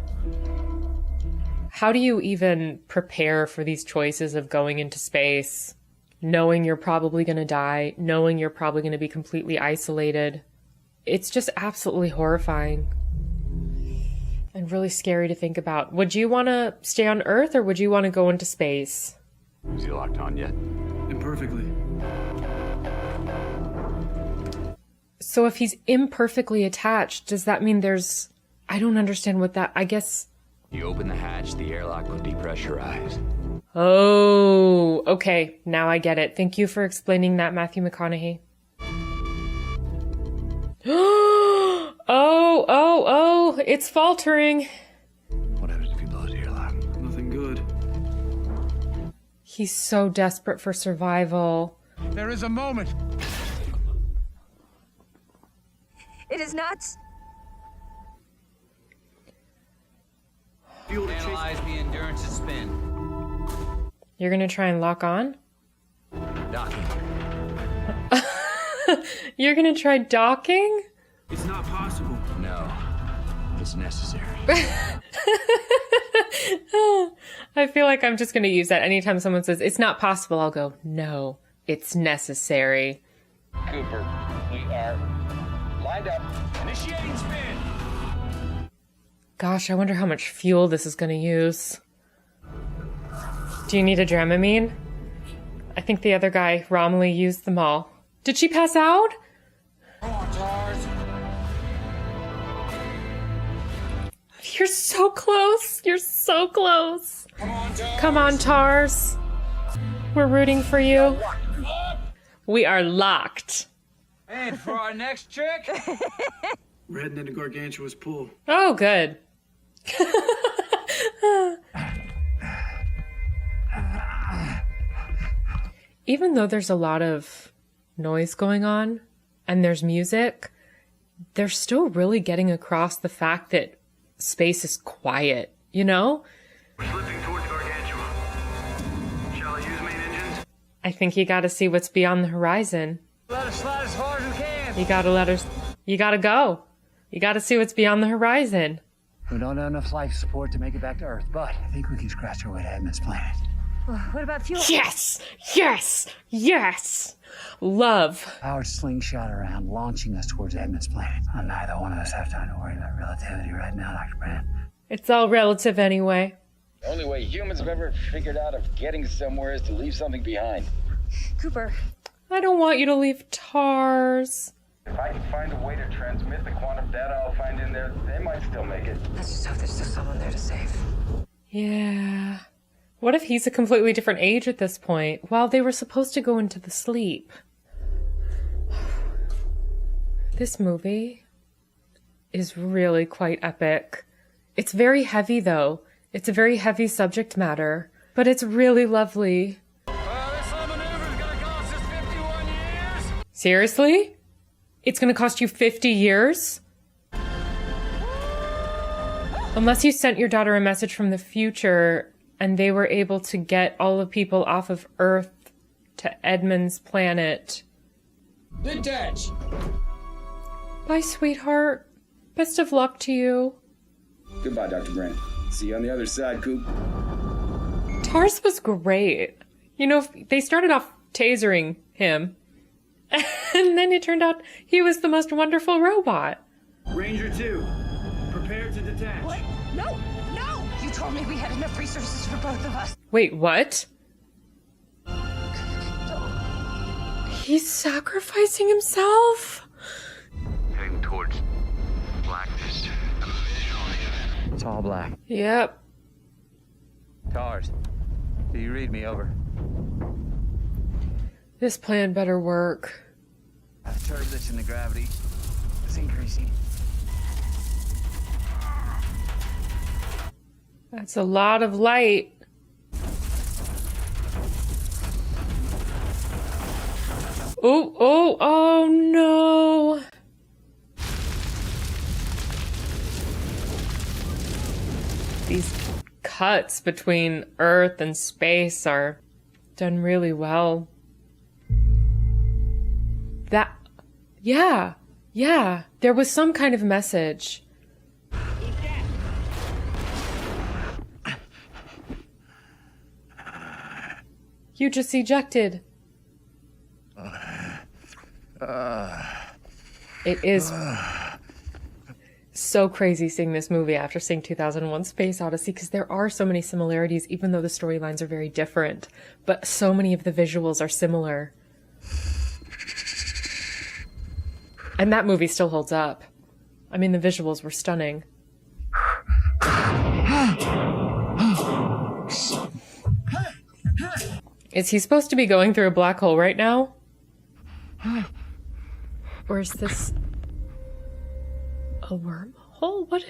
how do you even prepare for these choices of going into space, knowing you're probably going to die, knowing you're probably going to be completely isolated? It's just absolutely horrifying and really scary to think about. Would you want to stay on Earth or would you want to go into space? Is he locked on yet? Imperfectly. So if he's imperfectly attached, does that mean there's... I don't understand what that... I guess... You open the hatch, the airlock will depressurize. Oh, okay. Now I get it. Thank you for explaining that, Matthew McConaughey. Oh, it's faltering. What happens if you blow the airlock? Nothing good. He's so desperate for survival. There is a moment. It is nuts. Analyze the endurance of spin. You're gonna try and lock on? Docking. You're gonna try docking? It's not possible. No, it's necessary. I feel like I'm just gonna use that anytime someone says, it's not possible, I'll go, no, it's necessary. Cooper, we are lined up. Initiating spin. Gosh, I wonder how much fuel this is gonna use. Do you need a Dramamine? I think the other guy, Romley, used them all. Did she pass out? Come on, Tars. You're so close. You're so close. Come on, Tars. Come on, Tars. We're rooting for you. We are locked. And for our next trick, We're heading into Gargantua's pool. Oh, good. Even though there's a lot of noise going on and there's music, they're still really getting across the fact that space is quiet, you know? We're slipping towards Gargantua. Shall I use main engines? I think you gotta see what's beyond the horizon. let us slide as far as we can. You You gotta go. You gotta see what's beyond the horizon. We don't have enough life support to make it back to Earth, but I think we can scratch our way to Edmund's planet. What about fuel? Yes! Yes! Yes! Love. Powered slingshot around, launching us towards Edmund's planet. Neither one of us have time to worry about relativity right now, Dr. Brand. It's all relative anyway. The only way humans have ever figured out of getting somewhere is to leave something behind. Cooper. I don't want you to leave TARS. If I can find a way to transmit the quantum data I'll find in there, they might still make it. Let's just hope there's still someone there to save. Yeah. What if he's a completely different age at this point? Well, they were supposed to go into the sleep. This movie is really quite epic. It's very heavy, though. It's a very heavy subject matter, but it's really lovely. This whole maneuver is gonna cost us 51 years. Seriously? It's gonna cost you 50 years? Unless you sent your daughter a message from the future and they were able to get all the people off of Earth to Edmund's planet. Detach! Bye, sweetheart. Best of luck to you. Goodbye, Dr. Brand. See you on the other side, Coop. TARS was great. You know, they started off tasering him. And then it turned out he was the most wonderful robot. Ranger 2, prepare to detach. What? No! No! You told me we had enough resources for both of us. Wait, what? He's sacrificing himself? Heading towards blackness. It's all black. Yep. TARS, do you read me? Over. This plan better work. Turbulence in the gravity is increasing. That's a lot of light. Oh no. These cuts between Earth and space are done really well. Yeah, there was some kind of message. You just ejected. It is so crazy seeing this movie after seeing 2001 Space Odyssey, because there are so many similarities, even though the storylines are very different. But so many of the visuals are similar. And that movie still holds up. I mean, the visuals were stunning. Is he supposed to be going through a black hole right now? Or is this a wormhole? What?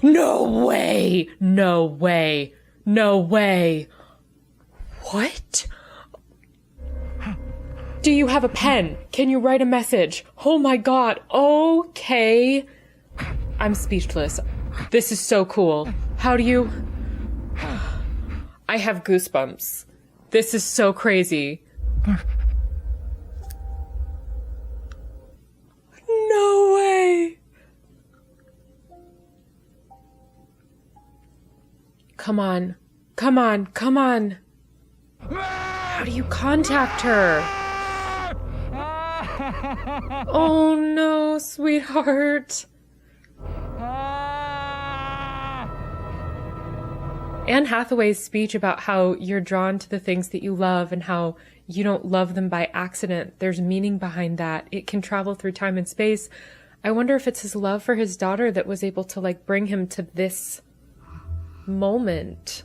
No way! No way! No way! What? Do you have a pen? Can you write a message? Oh my god. Okay. I'm speechless. This is so cool. How do you... I have goosebumps. This is so crazy. No way. Come on. Come on. Come on. How do you contact her? Oh no, sweetheart. Anne Hathaway's speech about how you're drawn to the things that you love and how you don't love them by accident. There's meaning behind that. It can travel through time and space. I wonder if it's his love for his daughter that was able to bring him to this moment.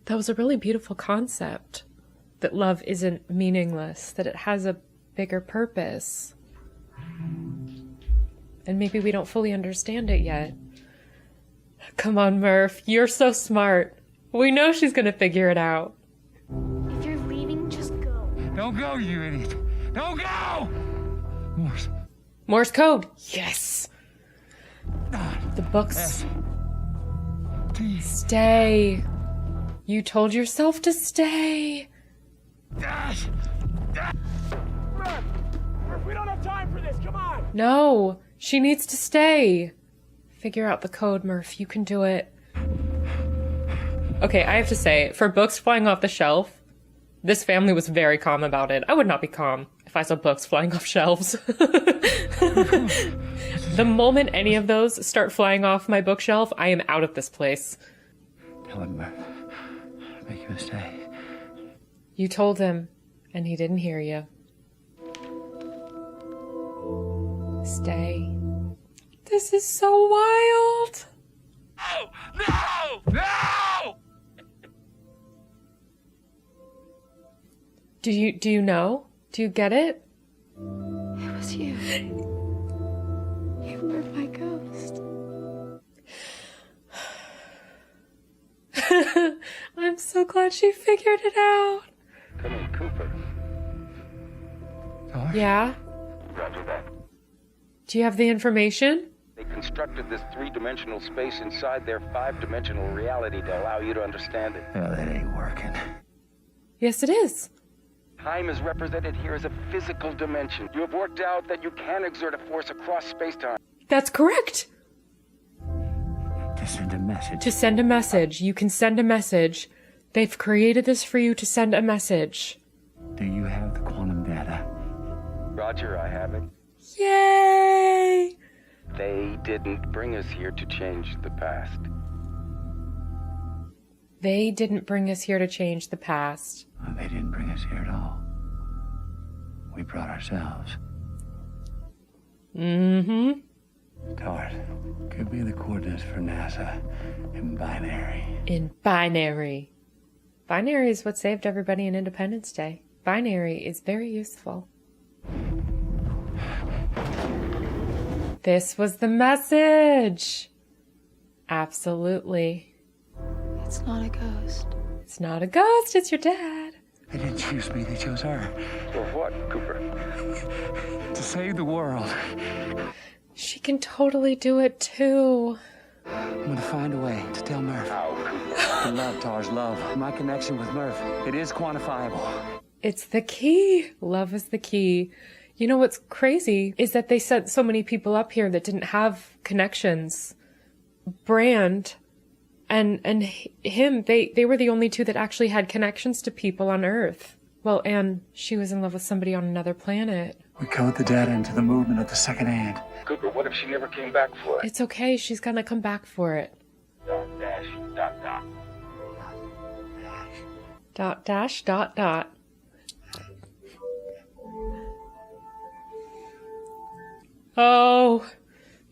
That was a really beautiful concept. That love isn't meaningless, that it has a bigger purpose. And maybe we don't fully understand it yet. Come on, Murph, you're so smart. We know she's gonna figure it out. If you're leaving, just go. Don't go, you idiot. Don't go! Morse code. Yes. The books. Stay. You told yourself to stay. Murph, we don't have time for this. Come on. No, she needs to stay. Figure out the code, Murph. You can do it. Okay, I have to say, for books flying off the shelf, this family was very calm about it. I would not be calm if I saw books flying off shelves. The moment any of those start flying off my bookshelf, I am out of this place. Tell him, Murph. Make him stay. You told him, and he didn't hear you. Stay. This is so wild. No! No! Do you know? Do you get it? It was you. You were my ghost. I'm so glad she figured it out. Come in, Cooper. Yeah? Roger that. Do you have the information? They constructed this three-dimensional space inside their five-dimensional reality to allow you to understand it. Well, that ain't working. Yes, it is. Time is represented here as a physical dimension. You have worked out that you can exert a force across space-time. That's correct. To send a message. To send a message. You can send a message. They've created this for you to send a message. Do you have the quantum data? Roger, I have it. Yay! They didn't bring us here to change the past. They didn't bring us here to change the past. Well, they didn't bring us here at all. We brought ourselves. Mm-hmm. Tart, could be the coordinates for NASA in binary. In binary. Binary is what saved everybody in Independence Day. Binary is very useful. This was the message. Absolutely. It's not a ghost. It's not a ghost, it's your dad. They didn't choose me, they chose her. For what, Cooper? To save the world. She can totally do it too. I'm gonna find a way to tell Murph. To love Tar's love. My connection with Murph. It is quantifiable. It's the key. Love is the key. You know what's crazy is that they sent so many people up here that didn't have connections. Brand and him, they were the only two that actually had connections to people on Earth. Well, and she was in love with somebody on another planet. We code the data into the movement of the second hand. Cooper, what if she never came back for it? It's okay. She's gonna come back for it. Dot dash dot dot. Dot dash dot dot. Oh,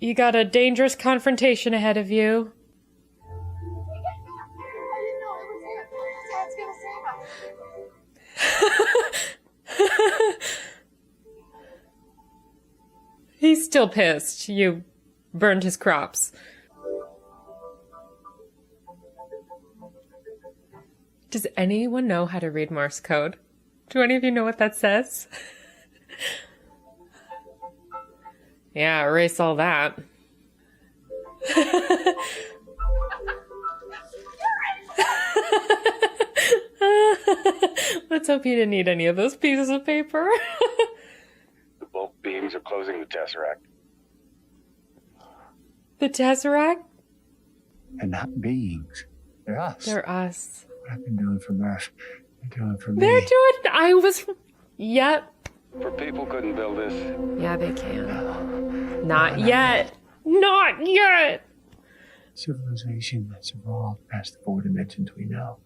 you got a dangerous confrontation ahead of you. He's still pissed. You burned his crops. Does anyone know how to read Morse code? Do any of you know what that says? Yeah, erase all that. Let's hope you didn't need any of those pieces of paper. The bulk beams are closing the Tesseract. The Tesseract? They're not beings. They're us. They're us. What I've been doing for Murph, they're doing for me. They're doing... Yep. For people couldn't build this. Yeah, they can. Not yet. Not yet. Civilization that's evolved past the 4 dimensions we know.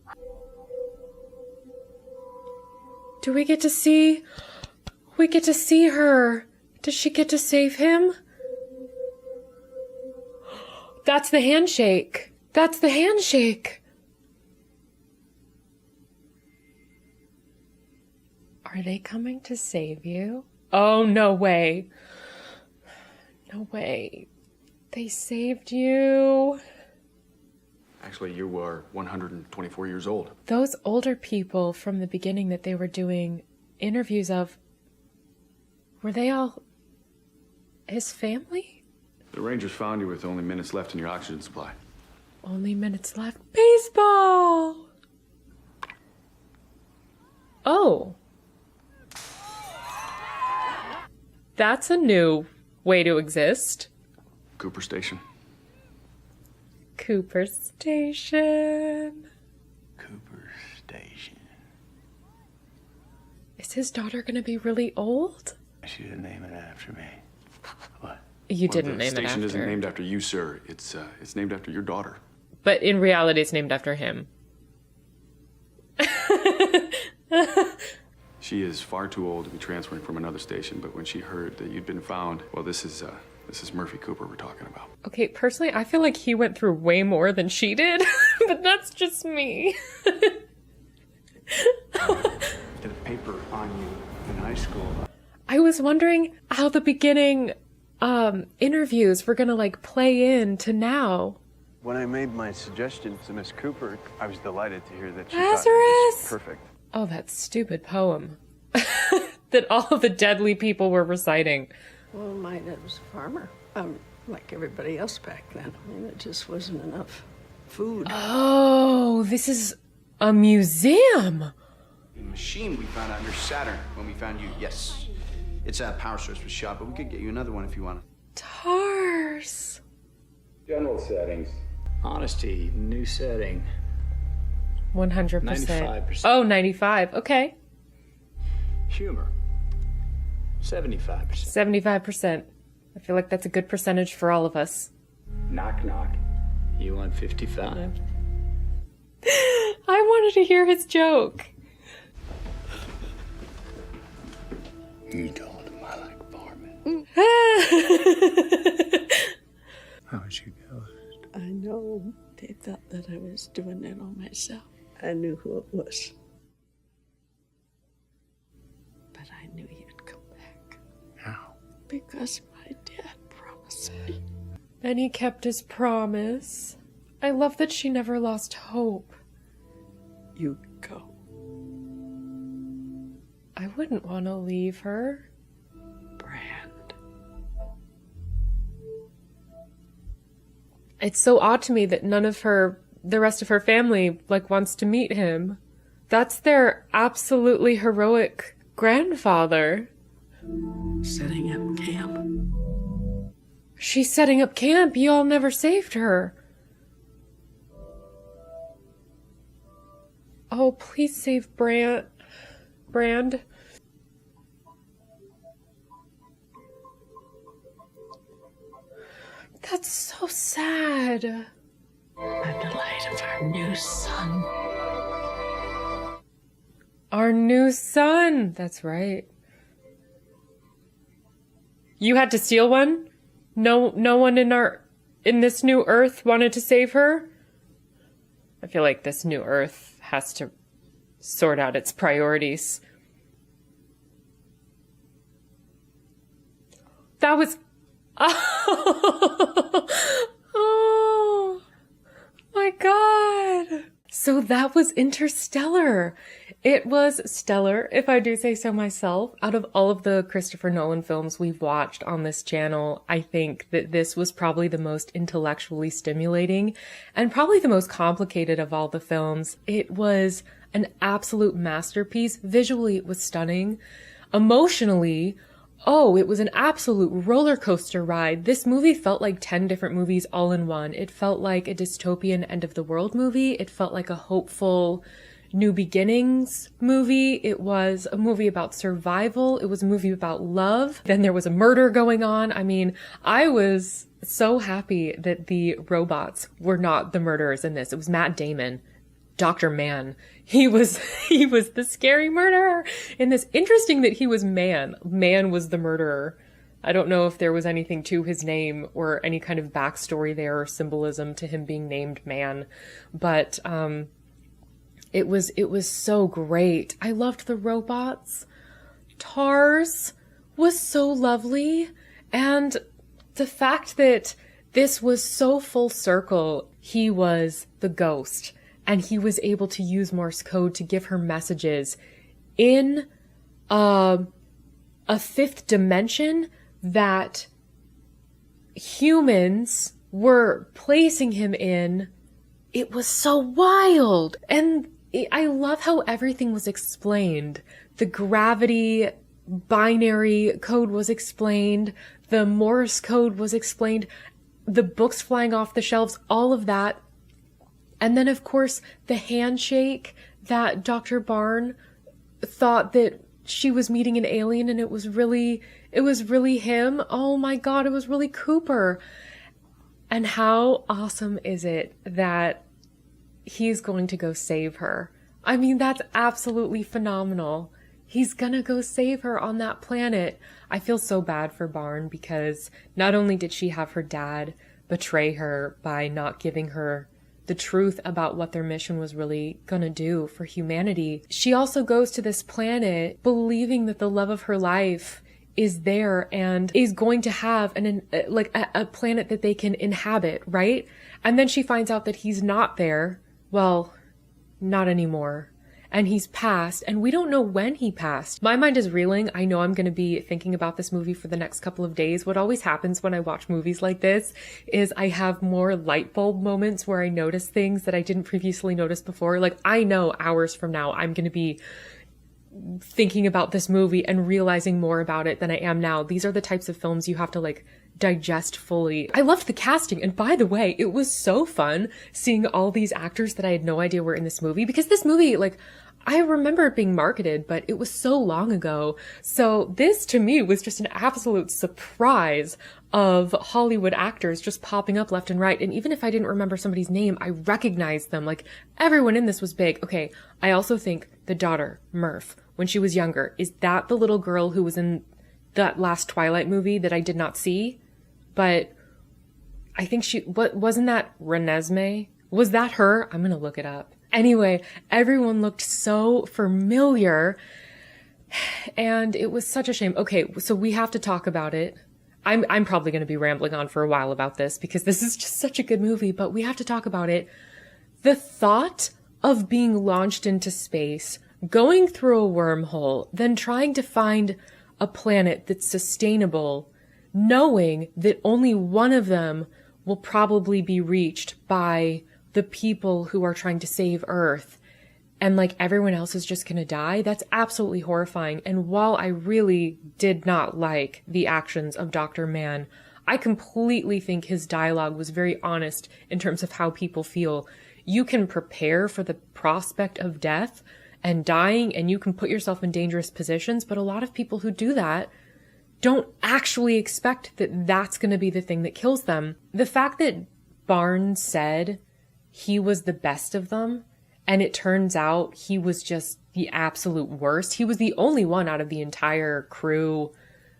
Do we get to see... We get to see her. Does she get to save him? That's the handshake. That's the handshake. Are they coming to save you? Oh, no way. No way. They saved you. Actually, you were 124 years old. Those older people from the beginning that they were doing interviews of, were they all his family? The Rangers found you with only minutes left in your oxygen supply. Only minutes left. Baseball! Oh. That's a new way to exist. Cooper Station. Cooper Station. Cooper Station. Is his daughter gonna be really old? I should name it after me. What? You didn't name it The station after. isn't named after you, sir. It's named after your daughter. But in reality, it's named after him. She is far too old to be transferring from another station, but when she heard that you'd been found, well, this is Murphy Cooper we're talking about. Okay, personally, I feel like he went through way more than she did, but that's just me. Did a paper on you in high school. I was wondering how the beginning interviews were gonna like play into now. When I made my suggestion to Miss Cooper, I was delighted to hear that she Lazarus! thought it was perfect. Oh, that stupid poem that all of the deadly people were reciting. Well, my dad was a farmer, like everybody else back then. I mean, it just wasn't enough food. Oh, this is a museum. The machine we found under Saturn when we found you, yes. Its power source was shot, but we could get you another one if you wanted. Tars. General settings. Honesty, new setting. 100%. 95%. Oh, 95. Okay. Humor. 75%. 75%. I feel like that's a good percentage for all of us. Knock, knock. You want 55? I wanted to hear his joke. You told him I like farming. How was your ghost? I know they thought that I was doing it on myself. I knew who it was. But I knew you'd come back. How? Because my dad promised me. And he kept his promise. I love that she never lost hope. You go. I wouldn't want to leave her. Brand. It's so odd to me that none of the rest of her family, like, wants to meet him. That's their absolutely heroic grandfather. Setting up camp. She's setting up camp. Y'all never saved her. Oh, please save Brand. That's so sad. I'm the light of our new sun. Our new son. That's right. You had to steal one? No one in this new Earth wanted to save her? I feel like this new Earth has to sort out its priorities. That was... Oh my god. So that was Interstellar. It was stellar, if I do say so myself. Out of all of the Christopher Nolan films we've watched on this channel, I think that this was probably the most intellectually stimulating and probably the most complicated of all the films. It was an absolute masterpiece. Visually, it was stunning. Emotionally, it was an absolute roller coaster ride. This movie felt like 10 different movies all in one. It felt like a dystopian end of the world movie. It felt like a hopeful new beginnings movie. It was a movie about survival. It was a movie about love. Then there was a murder going on. I mean, I was so happy that the robots were not the murderers in this. It was Matt Damon, Dr. Mann. He was the scary murderer in this. Interesting that he was Mann. Mann was the murderer. I don't know if there was anything to his name or any kind of backstory there or symbolism to him being named Mann. But, it was so great. I loved the robots. Tars was so lovely. And the fact that this was so full circle, he was the ghost. And he was able to use Morse code to give her messages in a fifth dimension that humans were placing him in. It was so wild. And I love how everything was explained. The gravity binary code was explained. The Morse code was explained. The books flying off the shelves, all of that. And then, of course, the handshake that Dr. Barn thought that she was meeting an alien and it was really him. Oh my God, it was really Cooper. And how awesome is it that he's going to go save her? I mean, that's absolutely phenomenal. He's gonna go save her on that planet. I feel so bad for Barn because not only did she have her dad betray her by not giving her the truth about what their mission was really gonna do for humanity, she also goes to this planet believing that the love of her life is there and is going to have a planet that they can inhabit, right? And then she finds out that he's not there. Well, not anymore. And he's passed, and we don't know when he passed. My mind is reeling. I know I'm going to be thinking about this movie for the next couple of days. What always happens when I watch movies like this is I have more light bulb moments where I notice things that I didn't previously notice before. Like, I know hours from now I'm going to be thinking about this movie and realizing more about it than I am now. These are the types of films you have to digest fully. I loved the casting, and by the way, it was so fun seeing all these actors that I had no idea were in this movie, because this movie, I remember it being marketed, but it was so long ago. So this to me was just an absolute surprise of Hollywood actors just popping up left and right. And even if I didn't remember somebody's name, I recognized them. Everyone in this was big. Okay, I also think the daughter, Murph, when she was younger, is that the little girl who was in that last Twilight movie that I did not see? But I think wasn't that Renesmee? Was that her? I'm gonna look it up. Anyway, everyone looked so familiar, and it was such a shame. Okay, so we have to talk about it. I'm probably going to be rambling on for a while about this because this is just such a good movie, but we have to talk about it. The thought of being launched into space, going through a wormhole, then trying to find a planet that's sustainable, knowing that only one of them will probably be reached by the people who are trying to save Earth, and everyone else is just gonna die, that's absolutely horrifying. And while I really did not like the actions of Dr. Mann, I completely think his dialogue was very honest in terms of how people feel. You can prepare for the prospect of death and dying, and you can put yourself in dangerous positions, but a lot of people who do that don't actually expect that that's going to be the thing that kills them. The fact that Barnes said he was the best of them, and it turns out he was just the absolute worst. He was the only one out of the entire crew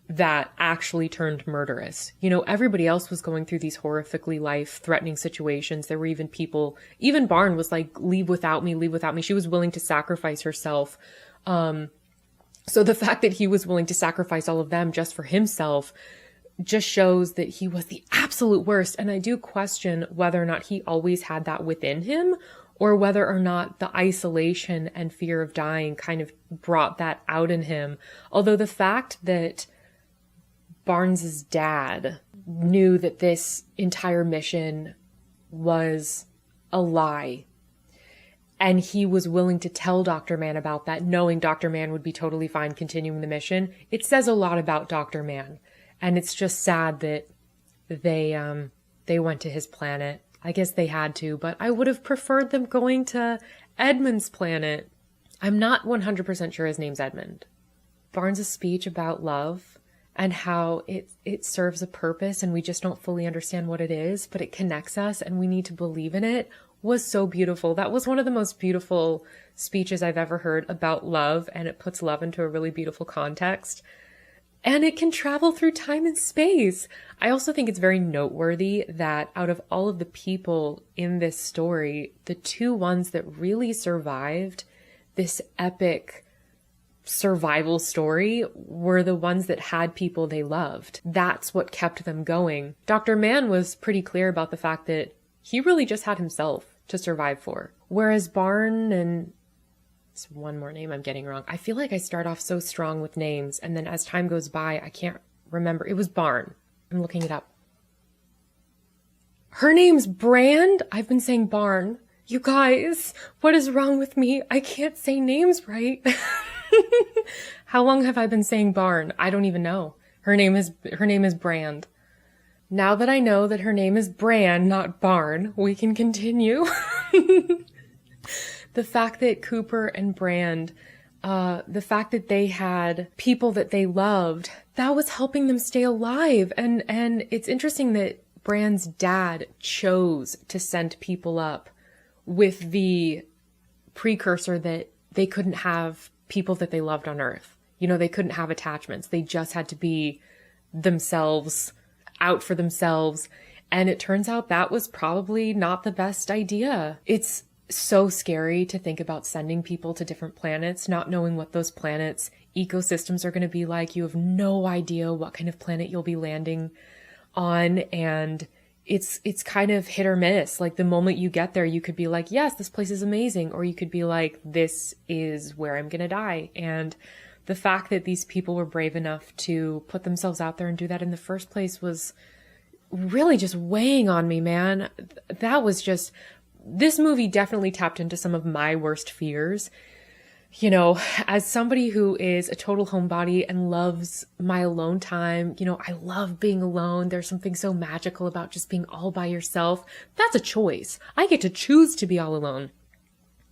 that actually turned murderous. Everybody else was going through these horrifically life-threatening situations. There were even people, even Barn was like, leave without me, leave without me. She was willing to sacrifice herself. So the fact that he was willing to sacrifice all of them just for himself just shows that he was the absolute worst. And I do question whether or not he always had that within him, or whether or not the isolation and fear of dying kind of brought that out in him. Although the fact that Barnes's dad knew that this entire mission was a lie, and he was willing to tell Dr. Mann about that, knowing Dr. Mann would be totally fine continuing the mission, it says a lot about Dr. Mann. And it's just sad that they went to his planet. I guess they had to, but I would have preferred them going to Edmund's planet. I'm not 100% sure his name's Edmund. Barnes' speech about love and how it serves a purpose and we just don't fully understand what it is, but it connects us and we need to believe in it, was so beautiful. That was one of the most beautiful speeches I've ever heard about love, and it puts love into a really beautiful context. And it can travel through time and space. I also think it's very noteworthy that out of all of the people in this story, the two ones that really survived this epic survival story were the ones that had people they loved. That's what kept them going. Dr. Mann was pretty clear about the fact that he really just had himself to survive for. Whereas Barn and... it's one more name I'm getting wrong. I feel like I start off so strong with names, and then as time goes by, I can't remember. It was Barn. I'm looking it up. Her name's Brand. I've been saying Barn. You guys, what is wrong with me? I can't say names right. How long have I been saying Barn? I don't even know. Her name is Brand. Now that I know that her name is Brand, not Barn, we can continue. The fact that Cooper and Brand, the fact that they had people that they loved, that was helping them stay alive. And it's interesting that Brand's dad chose to send people up with the precursor that they couldn't have people that they loved on Earth. You know, they couldn't have attachments. They just had to be themselves, out for themselves. And it turns out that was probably not the best idea. It's so scary to think about sending people to different planets, not knowing what those planets' ecosystems are going to be like. You have no idea what kind of planet you'll be landing on, and it's kind of hit or miss. Like, the moment you get there, you could be like, yes, this place is amazing, or you could be like, this is where I'm going to die. And the fact that these people were brave enough to put themselves out there and do that in the first place was really just weighing on me, man. That was just, this movie definitely tapped into some of my worst fears. You know, as somebody who is a total homebody and loves my alone time, you know, I love being alone. There's something so magical about just being all by yourself. That's a choice. I get to choose to be all alone.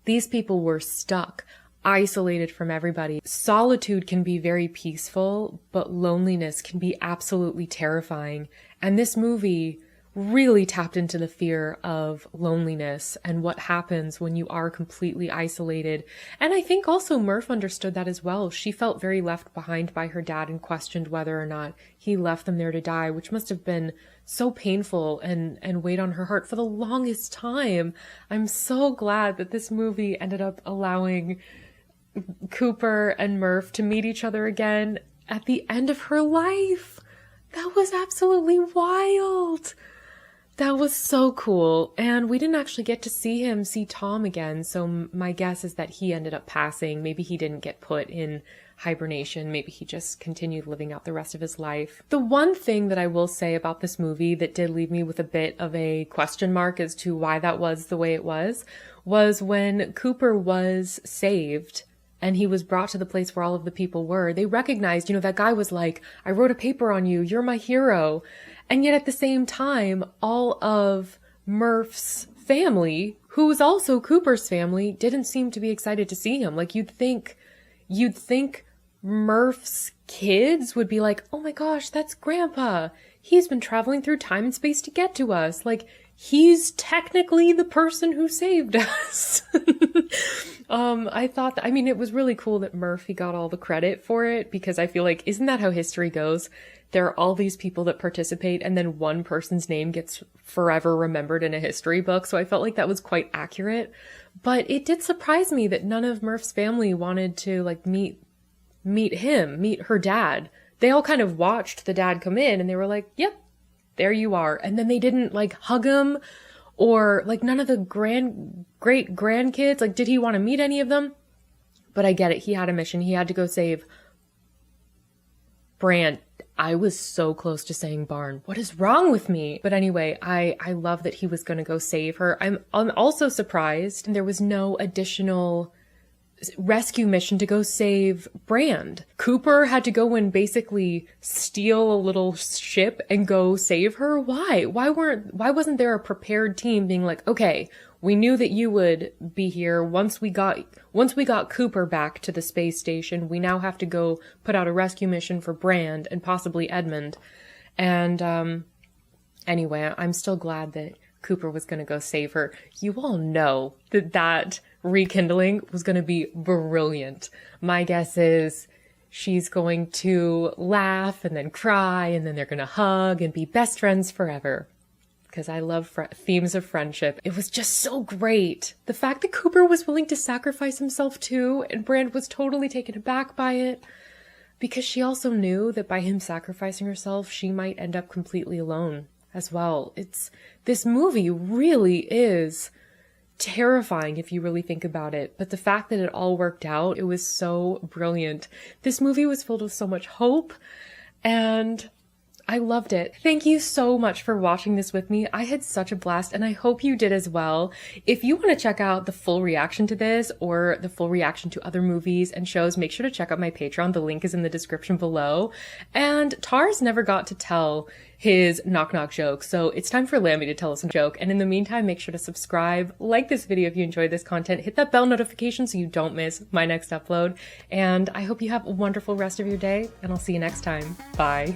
These people were stuck, isolated from everybody. Solitude can be very peaceful, but loneliness can be absolutely terrifying. And this movie really tapped into the fear of loneliness and what happens when you are completely isolated. And I think also Murph understood that as well. She felt very left behind by her dad and questioned whether or not he left them there to die, which must have been so painful and weighed on her heart for the longest time. I'm so glad that this movie ended up allowing Cooper and Murph to meet each other again at the end of her life. That was absolutely wild. That was so cool. And we didn't actually get to see Tom again. So my guess is that he ended up passing. Maybe he didn't get put in hibernation. Maybe he just continued living out the rest of his life. The one thing that I will say about this movie that did leave me with a bit of a question mark as to why that was the way it was when Cooper was saved and he was brought to the place where all of the people were. They recognized, you know, that guy was like, I wrote a paper on you. You're my hero. And yet at the same time, all of Murph's family, who was also Cooper's family, didn't seem to be excited to see him. Like, you'd think Murph's kids would be like, oh my gosh, that's Grandpa. He's been traveling through time and space to get to us. Like, he's technically the person who saved us. I thought it was really cool that Murphy got all the credit for it, because I feel like, isn't that how history goes? There are all these people that participate and then one person's name gets forever remembered in a history book. So I felt like that was quite accurate, but it did surprise me that none of Murph's family wanted to like meet her dad. They all kind of watched the dad come in and they were like, yep, there you are. And then they didn't like hug him, or like none of the great grandkids. Like, did he want to meet any of them? But I get it. He had a mission. He had to go save Brand. I was so close to saying Barn. What is wrong with me? But anyway, I love that he was going to go save her. I'm also surprised there was no additional rescue mission to go save Brand. Cooper had to go and basically steal a little ship and go save her. Why? Why wasn't there a prepared team being like, okay, we knew that you would be here. Once we got Cooper back to the space station, we now have to go put out a rescue mission for Brand and possibly Edmund. And anyway, I'm still glad that Cooper was going to go save her. You all know that rekindling was going to be brilliant. My guess is she's going to laugh and then cry and then they're going to hug and be best friends forever. Because I love themes of friendship. It was just so great. The fact that Cooper was willing to sacrifice himself too, and Brand was totally taken aback by it, because she also knew that by him sacrificing herself, she might end up completely alone as well. This movie really is terrifying if you really think about it, but the fact that it all worked out, it was so brilliant. This movie was filled with so much hope, and I loved it. Thank you so much for watching this with me. I had such a blast and I hope you did as well. If you want to check out the full reaction to this or the full reaction to other movies and shows, make sure to check out my Patreon. The link is in the description below. And Tars never got to tell his knock knock joke, so it's time for Lamby to tell us a joke. And in the meantime, make sure to subscribe, like this video if you enjoyed this content, hit that bell notification so you don't miss my next upload. And I hope you have a wonderful rest of your day, and I'll see you next time. Bye.